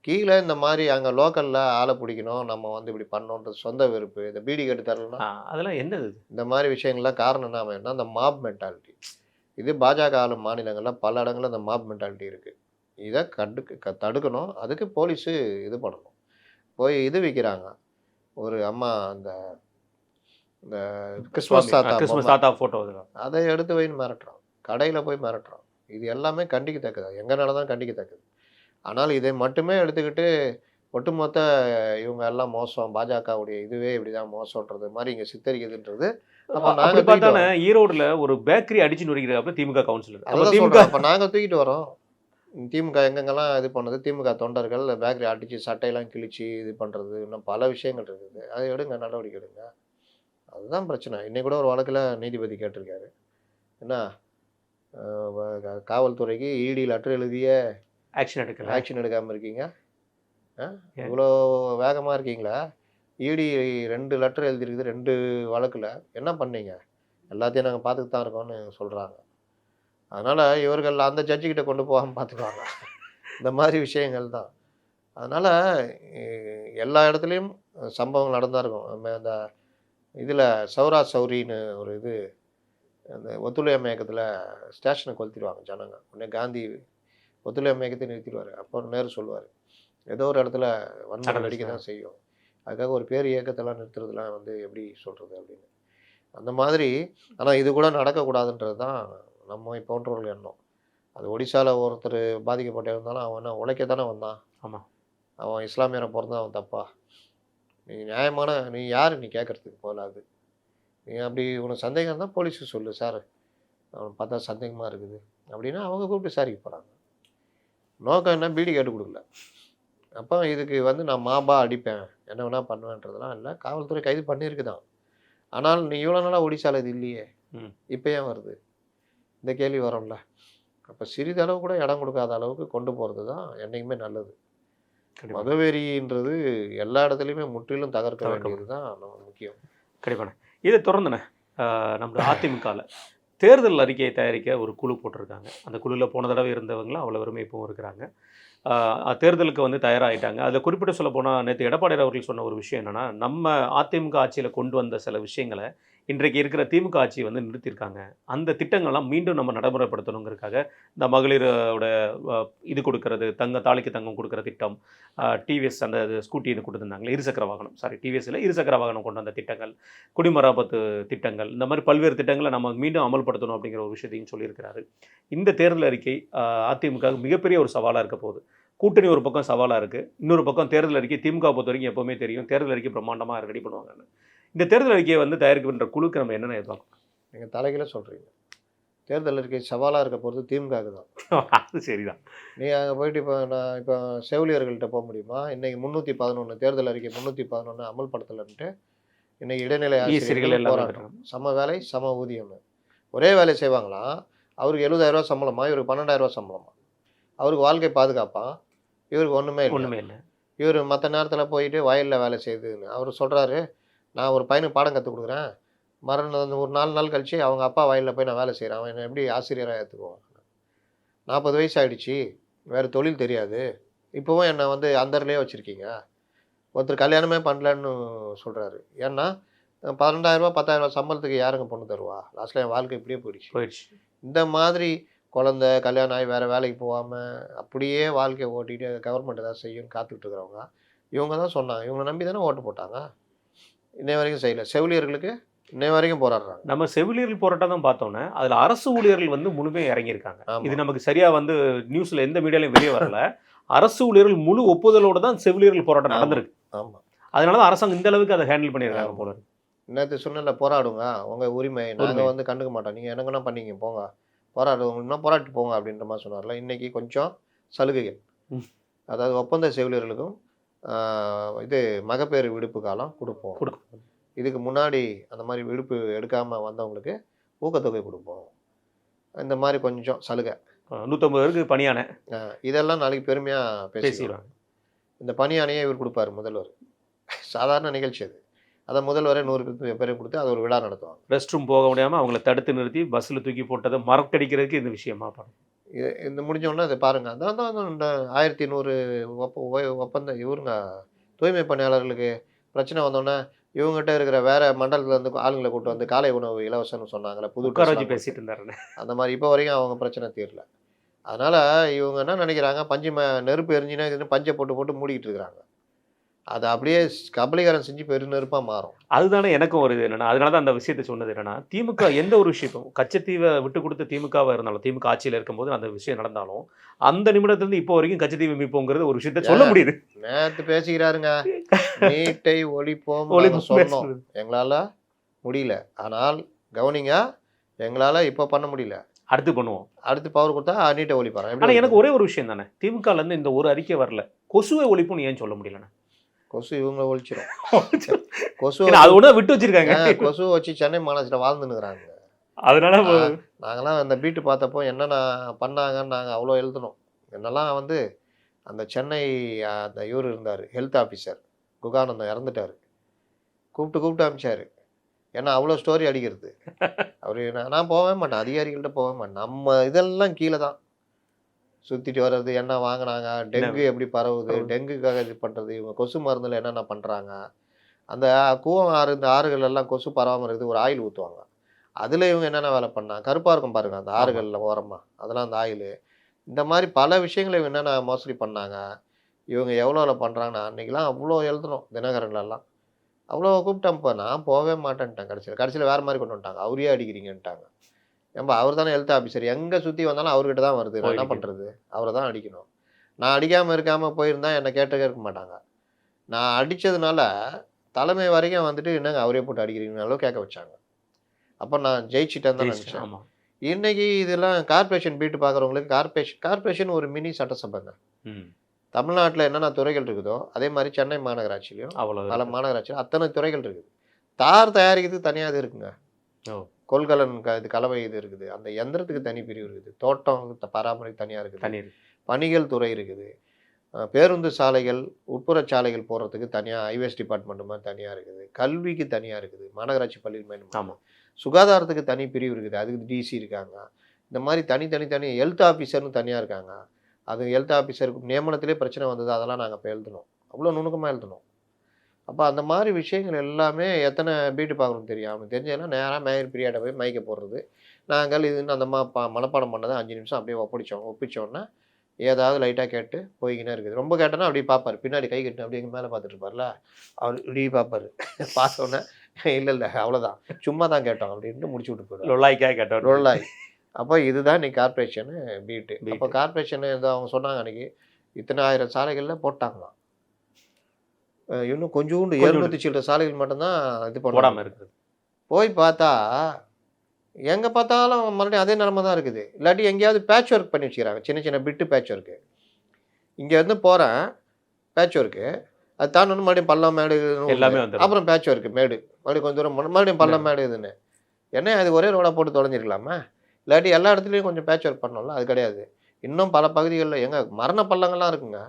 கீழ இந்த மாரி அங்க லோக்கல்ல ஆள புடிக்கணும், நம்ம வந்து இப்படி பண்ணணுன்றது சொந்த வெறுப்பு. இந்த பீடி கேட்டு தரலன்னா, அதெல்லாம் என்னது இது? இந்த மாரி விஷயங்கள்லாம் காரணம் என்ன அமையும்னா, இந்த மாப் மென்டாலிட்டி. இது பாஜக ஆளும் மாநிலங்கள்ல பல இடங்கள்ல இந்த மாப் மென்டாலிட்டி இருக்கு. இத தடுக்கணும். அதுக்கு போலீஸு இது பண்ணணும். போய் இது விக்கிறாங்க. ஒரு அம்மா அந்த இந்த கிறிஸ்மஸ் தாத்தா கிறிஸ்துமஸ் பொம்மை. தாத்தா ஃபோட்டோ இதுதான். அத எடுத்து வைன்னு மிரட்டுறான். கடையில போய் மிரட்டுறான். இது எல்லாமே கண்டிக்கத்தக்கது. எங்க நடந்தாலும் கண்டிக்கத்தக்கது. ஆனால் இதை மட்டுமே எடுத்துக்கிட்டு ஒட்டுமொத்த இவங்க எல்லாம் மோசம், பாஜகவுடைய இதுவே இப்படிதான் மோசம்ன்றது மாரி இங்க சித்தரிக்குதுன்றது, அப்ப நாங்க அப்படி தூக்கிட்டு பார்த்தானே வரோம். ஈரோடுல ஒரு பேக்கரி அடிச்சு நொறுக்கிறாப்புல திமுக கவுன்சிலர். அப்ப அததான் திமுக சொல்றேன். அப்ப நாங்க தூக்கிட்டு வரோம். திமுக எங்கெங்கெல்லாம் இது பண்ணுது, திமுக தொண்டர்கள் பேக்கரி அடிச்சு சட்டையெல்லாம் கிழிச்சு இது பண்றது, இன்னும் பல விஷயங்கள் இருக்குது. அதை எடுங்க, நடவடிக்கை எடுங்க. அதுதான் பிரச்சனை. இன்னைக்கு கூட ஒரு வழக்குல நீதிபதி கேட்டிருக்காரு. என்ன காவல்துறைக்கு இடி லெட்டர் எழுதிய ஆக்ஷன் எடுக்கல. ஆக்ஷன் எடுக்காம இருக்கீங்க? ஏன்? இவ்வளோ வேகமா இருக்கீங்களா? இடி 2 லெட்டர் எழுதியிருக்குது 2 வழக்குல. என்ன பண்ணீங்க? எல்லாத்தையும் நாங்க பார்த்துட்டு தான் இருக்கோம்னு சொல்றாங்க. அதனால இவர்கள் அந்த ஜட்ஜு கிட்ட கொண்டு போகாம பார்த்துக்குவாங்க. இந்த மாதிரி விஷயங்கள் தான். அதனால எல்லா இடத்துலயும் சம்பவம் நடந்தா இருக்கும். அந்த இதுல சௌரா சௌரின்னு ஒரு இது அந்த ஒத்துழையாமை இயக்கத்துல ஸ்டேஷனை கொளுத்திடுவாங்க ஜனங்க. உடனே காந்தி ஒத்துழையாமை இயக்கத்தை நிறுத்திடுவாரு. அப்போ நேரு சொல்லுவாரு. ஏதோ ஒரு இடத்துல வன்முறை வெடிக்க தான் செய்யும். அதுக்காக ஒரு பேர் இயக்கத்தெல்லாம் நிறுத்துறதுலாம் வந்து எப்படி சொல்றது அப்படின்னு. அந்த மாதிரி ஆனால் இது கூட நடக்கக்கூடாதுன்றது தான் நம்ம போன்றவர்கள் எண்ணம். அது ஒடிசால ஒருத்தர் பாதிக்கப்பட்டு இருந்தாலும் அவன் என்ன உழைக்க தானே வந்தான். ஆமா. அவன் இஸ்லாமியரை பிறந்தான் அவன் தப்பா? நீ நியாயமான நீ யார் நீ கேட்கறதுக்கு போகலாது. நீ அப்படி உனக்கு சந்தேகம் இருந்தால் போலீஸுக்கு சொல்லு சார். அவனை பார்த்தா சந்தேகமாக இருக்குது அப்படின்னா அவங்க கூப்பிட்டு விசாரிக்க போகிறாங்க. நோக்கம் என்ன பீடி கேட்டு கொடுக்கல. அப்போ இதுக்கு வந்து நான் மாபா அடிப்பேன் என்ன வேணா பண்ணுவேன்றதெல்லாம் இல்லை. காவல்துறை கைது பண்ணியிருக்குதான். ஆனால் நீ இவ்வளோ நாளாக ஒடிசால இது இல்லையே, இப்போ ஏன் வருது? இந்த கேள்வி வரும்ல. அப்போ சிறிதளவு கூட இடம் கொடுக்காத அளவுக்கு கொண்டு போகிறது தான் என்றைக்குமே நல்லது. மதவெறின்றது எல்லா இடத்துலையுமே முற்றிலும் தகர்க்க வேண்டியது தான் நம்ம முக்கியம். கண்டிப்பாண்ணே. இதை தொடர்ந்துண்ணே நம்ம அதிமுகவில் தேர்தல் அறிக்கையை தயாரிக்க ஒரு குழு போட்டிருக்காங்க. அந்த குழுவில் போன தடவை இருந்தவங்களாம் அவ்வளோ வறுமை இப்பவும் இருக்கிறாங்க. தேர்தலுக்கு வந்து தயாராகிட்டாங்க. அதில் குறிப்பிட்டு சொல்ல போனால் நேற்று எடப்பாடி அவர்கள் சொன்ன ஒரு விஷயம் என்னென்னா, நம்ம அதிமுக ஆட்சியில் கொண்டு வந்த சில விஷயங்களை இன்றைக்கு இருக்கிற திமுக ஆட்சி வந்து நிறுத்தியிருக்காங்க. அந்த திட்டங்கள்லாம் மீண்டும் நம்ம நடைமுறைப்படுத்தணுங்கிறதுக்காக இந்த மகளிரோட இது கொடுக்கறது, தாலிக்கு தங்கம் கொடுக்குற திட்டம், டிவிஎஸ் அந்த ஸ்கூட்டி இது கொடுத்துருந்தாங்களே இருசக்கர வாகனம், டிவிஎஸ்ல இருசக்கர வாகனம் கொண்டு வந்த திட்டங்கள், குடிமராமத்து திட்டங்கள், இந்த மாதிரி பல்வேறு திட்டங்களை நம்ம மீண்டும் அமல்படுத்தணும் அப்படிங்கிற ஒரு விஷயத்தையும் சொல்லியிருக்கிறாரு. இந்த தேர்தல் அறிக்கை அதிமுக மிகப்பெரிய ஒரு சவாலாக இருக்க போகுது. கூட்டணி ஒரு பக்கம் சவாலாக இருக்குது, இன்னொரு பக்கம் தேர்தல் அறிக்கை திமுக பொறுத்த வரைக்கும் எப்போவுமே தெரியும் தேர்தல் அறிக்கை பிரம்மாண்டமாக ரெடி பண்ணுவாங்கன்னு. இந்த தேர்தல் அறிக்கையை வந்து தயாரிக்கின்ற குழுக்கு நம்ம என்னென்ன எதிர்பார்க்கணும்? நீங்கள் தலைகீழ சொல்கிறீங்க. தேர்தல் அறிக்கை சவாலாக இருக்க போகிறது திமுகவுக்கு தான். அது சரிதான். நீ அங்கே போயிட்டு இப்போ செவிலியர்கள்ட்ட போக முடியுமா? இன்றைக்கி 311 தேர்தல் அறிக்கை 311 அமல்படுத்தலைன்ட்டு இன்றைக்கி இடைநிலை ஆசிரியர்கள் எல்லாம் போராட்டம். சம வேலை சம ஊதியம்னு. ஒரே வேலை செய்வாங்களாம். அவருக்கு 70,000 சம்பளமா, இவருக்கு 12,000 சம்பளமா. அவருக்கு வாழ்க்கை பாதுகாப்பான், இவருக்கு ஒன்றுமே இல்லை. இவர் மற்ற நேரத்தில் போயிட்டு வயலில் வேலை செய்யுதுன்னு அவர் சொல்கிறாரு. நான் ஒரு பையனுக்கு பாடம் கற்றுக் கொடுக்குறேன், ஒரு 4 நாள் கழிச்சு அவங்க அப்பா வயலில் போய் நான் வேலை செய்கிறேன், அவன் என்னை எப்படி ஆசிரியராக ஏற்றுக்குவான்? 40 வயசு ஆகிடுச்சு, வேறு தொழில் தெரியாது, இப்போவும் என்னை வந்து அந்தர்லேயே வச்சுருக்கீங்க. ஒருத்தர் கல்யாணமே பண்ணலன்னு சொல்கிறாரு. ஏன்னா 12,000 10,000 சம்பளத்துக்கு யாருங்க பொண்ணு தருவா? லாஸ்ட்டில் என் வாழ்க்கை இப்படியே போயிடுச்சு. இந்த மாதிரி குழந்தை கல்யாணம் ஆகி வேறு வேலைக்கு போகாமல் அப்படியே வாழ்க்கையை ஓட்டிகிட்டு கவர்மெண்ட் ஏதாவது செய்யும்னு காத்துக்கிட்டு இருக்கிறவங்க இவங்க தான் சொன்னாங்க. இவங்களை நம்பி தானே ஓட்டு போட்டாங்க. இன்னை வரைக்கும் செய்யல. செவிலியர்களுக்கு இன்னை வரைக்கும் போராடுறாங்க. நம்ம செவிலியர்கள் போராட்டம் தான் பார்த்தோன்னே அதில் அரசு ஊழியர்கள் வந்து முழுமையாக இறங்கியிருக்காங்க. ஆமா. இது நமக்கு சரியா வந்து நியூஸ்ல எந்த மீடியாலையும் வெளியே வரல. அரசு ஊழியர்கள் முழு ஒப்புதலோட தான் செவிலியர்கள் போராட்டம் நடந்திருக்கு. ஆமா. அதனால தான் அரசாங்கம் இந்த அளவுக்கு அதை ஹேண்டில் பண்ணியிருக்காங்க போல இருக்கு. நேற்று சொன்னல போராடுங்க, உங்க உரிமை, நாங்கள் வந்து கண்டுக்க மாட்டோம், நீங்கள் என்னங்கன்னா பண்ணிங்க போங்க, போராடுவோம்னா போராட்டு போங்க அப்படின்ற மாதிரி சொன்னார்ல. இன்னைக்கு கொஞ்சம் சலுகைகள், அதாவது ஒப்பந்த செவிலியர்களுக்கும் இது மகப்பேறு விடுப்பு காலம் கொடுப்போம். இதுக்கு முன்னாடி அந்த மாதிரி விடுப்பு எடுக்காமல் வந்தவங்களுக்கு ஊக்கத்தொகை கொடுப்போம். இந்த மாதிரி கொஞ்சம் சலுகை. 150 பேருக்கு பணியான இதெல்லாம் நாளைக்கு பெருமையாக பேசிடுவாங்க. இந்த பணியானையே இவர் கொடுப்பாரு முதல்வர். சாதாரண நிகழ்ச்சி அது. அதை முதல்வரே 100 பேரை கொடுத்து அது ஒரு விழா நடத்துவாங்க. ரெஸ்ட் ரூம் போக முடியாமல் அவங்கள தடுத்து நிறுத்தி பஸ்ஸில் தூக்கி போட்டதை மறக்கடிக்கிறதுக்கு இந்த விஷயமா படம். இந்த முடிஞ்சோடனே அதை பாருங்கள். அதான் தான் இந்த 1100 ஒப்பந்த இவருங்க தூய்மை பணியாளர்களுக்கு பிரச்சனை வந்தோடனே இவங்ககிட்ட இருக்கிற வேற மண்டலத்தில் இருந்து ஆளுங்களை கூட்டு வந்து காலை உணவு இலவசம்னு சொன்னாங்களே, புது உட்காராஜி பேசிட்டு இருந்தாரு. அந்த மாதிரி இப்போ வரைக்கும் அவங்க பிரச்சனை தீரல. அதனால் இவங்க என்ன நினைக்கிறாங்க, நெருப்பு எரிஞ்சினா இதுன்னு பஞ்சை போட்டு போட்டு மூடிக்கிட்டு இருக்கிறாங்க. அது அப்படியே கபலீகரம் செஞ்சு பெருநெருப்பாக மாறும். அதுதானே எனக்கும் ஒரு இது என்னன்னா, அதனால தான் அந்த விஷயத்தை சொன்னது என்னன்னா, திமுக எந்த ஒரு விஷயம் கச்சத்தீவை விட்டு கொடுத்த திமுகவாக இருந்தாலும், திமுக ஆட்சியில் இருக்கும்போது அந்த விஷயம் நடந்தாலும், அந்த நிமிடத்துலேருந்து இப்போ வரைக்கும் கச்சத்தீவை மீட்போங்கிறது ஒரு விஷயத்த சொல்ல முடியுது. நேற்று பேசிக்கிறாருங்க, நீட்டை ஒழிப்போம் சொன்னோம், எங்களால் முடியல. ஆனால் கவனிங்க, எங்களால் இப்போ பண்ண முடியல, அடுத்து பண்ணுவோம், அடுத்து பவர் கொடுத்தா நீட்டை ஒழிப்பாங்க. ஆனால் எனக்கு ஒரே ஒரு விஷயம் தானே, திமுகலேருந்து இந்த ஒரு அறிக்கை வரல, கொசுவை ஒழிப்புன்னு ஏன் சொல்ல முடியலண்ணே? கொசு இவங்க ஒழிச்சிடும். கொசு அது ஒன்று விட்டு வச்சிருக்காங்க. கொசு வச்சு சென்னை மாநகரத்தில் வாழ்ந்துன்னுக்குறாங்க. அதனால நாங்களாம் அந்த பீட்டு பார்த்தப்போ என்னென்ன பண்ணாங்கன்னு நாங்கள் அவ்வளோ எழுதணும். என்னெல்லாம் வந்து அந்த சென்னை அந்த இவர் இருந்தார், ஹெல்த் ஆஃபீஸர் குகானந்தம் இறந்துட்டார், கூப்பிட்டு அனுப்பிச்சார். ஏன்னா அவ்வளோ ஸ்டோரி அடிக்கிறது. அவர் நான் போகவே மாட்டேன், அதிகாரிகள்கிட்ட போகவே மாட்டேன். நம்ம இதெல்லாம் கீழே தான் சுற்றிட்டு வர்றது, என்ன வாங்கினாங்க, டெங்கு எப்படி பரவுது, டெங்குக்காக இது பண்ணுறது, இவங்க கொசு மருந்தில் என்னென்ன பண்ணுறாங்க, அந்த கூவம் ஆறு, இந்த ஆறுகள் எல்லாம் கொசு பரவாமல் இருக்குது, ஒரு ஆயில் ஊற்றுவாங்க, அதில் இவங்க என்னென்ன வேலை பண்ணாங்க, கருப்பாக இருக்கும் பாருங்கள் அந்த ஆறுகளில் ஓரமாக, அதெல்லாம் அந்த ஆயில். இந்த மாதிரி பல விஷயங்களை இவங்க என்னென்ன மோசடி பண்ணாங்க, இவங்க எவ்வளோ பண்ணுறாங்கன்னா அன்றைக்கெலாம் அவ்வளோ எழுதணும் தினகரன்லாம். அவ்வளோ கூப்பிட்டேன்ப்போ நான் போகவே மாட்டேன்ட்டேன். கடைசியில் வேறு மாதிரி கொண்டு வந்துட்டாங்க, அவரே அடிக்கிறீங்கன்ட்டாங்க. ஏன்பா அவர் தானே ஹெல்த் ஆஃபீஸர், எங்கே சுற்றி வந்தாலும் அவர்கிட்ட தான் வருது, நான் என்ன பண்ணுறது, அவரை தான் அடிக்கணும். நான் அடிக்காமல் இருக்காமல் போயிருந்தா என்னை கேட்டே இருக்க மாட்டாங்க. நான் அடித்ததுனால தலைமை வரைக்கும் வந்துட்டு என்னங்க அவரே போட்டு அடிக்கிறீங்கனாலும் கேட்க வச்சாங்க. அப்போ நான் ஜெயிச்சிட்டேன்னு தான் நினச்சேன். இன்றைக்கி இதெல்லாம் கார்பரேஷன் பீட்டு பார்க்குறவங்களுக்கு கார்பரேஷன் ஒரு மினி சட்டசபைங்க. தமிழ்நாட்டில் என்னென்ன துறைகள் இருக்குதோ அதே மாதிரி சென்னை மாநகராட்சியிலையும் பல மாநகராட்சியிலும் அத்தனை துறைகள் இருக்குது. தார் தயாரிக்கிறதுக்கு தனியாக இது இருக்குங்க, கொள்கலன் இது கலவை இது இருக்குது, அந்த எந்திரத்துக்கு தனி பிரிவு இருக்குது, தோட்டம் பராமரிப்பு தனியாக இருக்குது, பணிகள் துறை இருக்குது, பேருந்து சாலைகள் உட்புற சாலைகள் போடுறதுக்கு தனியாக ஹைவேஸ் டிபார்ட்மெண்ட் மாதிரி தனியாக இருக்குது, கல்விக்கு தனியாக இருக்குது, மாநகராட்சி பள்ளி மேலும் சுகாதாரத்துக்கு தனி பிரிவு இருக்குது, அதுக்கு டிசி இருக்காங்க. இந்த மாதிரி தனி ஹெல்த் ஆஃபீஸர்னு தனியாக இருக்காங்க. அது ஹெல்த் ஆஃபீஸருக்கு நியமனத்திலே பிரச்சனை வந்தது, அதெல்லாம் நாங்கள் இப்போ எழுதணும், அவ்வளோ நுணுக்கமாக எழுதணும். அப்போ அந்த மாதிரி விஷயங்கள் எல்லாமே எத்தனை பீட்டு பார்க்கணும்னு தெரியும். அவனுக்கு தெரிஞ்சதுன்னா நேராக மேயர் பிரியாட்ட போய் மைக்க போடுறது, நாங்கள் இதுன்னு அந்த மனப்பாடம் பண்ணதை 5 நிமிஷம் அப்படியே ஒப்பிச்சோன்னா ஏதாவது லைட்டாக கேட்டு போய்கினே இருக்குது. ரொம்ப கேட்டோன்னா அப்படியே பார்ப்பார், பின்னாடி கை கட்டு அப்படியே மேலே பார்த்துட்டு இருப்பார்ல, அவர் இப்படி பார்ப்பார். பார்த்தோன்னே இல்லை அவ்வளோதான், சும்மா தான் கேட்டோம் அப்படின்ட்டு முடிச்சு விட்டு போயிடுவோம். லொல்லாய். அப்போ இதுதான் இன்னைக்கு கார்பரேஷனு பீட்டு. அப்போ கார்பரேஷனு அவங்க சொன்னாங்க அன்றைக்கி இத்தனை 1000 சாலைகளில் போட்டாங்களாம், இன்னும் கொஞ்சோண்டு 200 சில்லற சாலைகள் மட்டும்தான் இது போடாமல் இருக்குது. போய் பார்த்தா எங்கே பார்த்தாலும் மறுபடியும் அதே நிலமை தான் இருக்குது. இல்லாட்டி எங்கேயாவது பேட்ச் ஒர்க் பண்ணி வச்சுக்கிறாங்க, சின்ன பிட்டு பேட்ச் ஒர்க்கு. இங்கேருந்து போகிறேன் பேட்ச் ஒர்க்கு, அது தாண்டி மறுபடியும் பள்ளம் மேடு எல்லாமே வந்து அப்புறம் பேட்ச் ஒர்க்கு மேடு, மறுபடியும் கொஞ்சம் தூரம் மறுபடியும் பள்ளம் மேடு இதுன்னு. என்ன அது ஒரே ரோடாக போட்டு தொலைஞ்சிருக்கலாமா? இல்லாட்டி எல்லா இடத்துலையும் கொஞ்சம் பேட்ச் ஒர்க் பண்ணோம்ல, அது கிடையாது. இன்னும் பல பகுதிகளில் எங்கே மரண பள்ளங்கள்லாம் இருக்குங்க.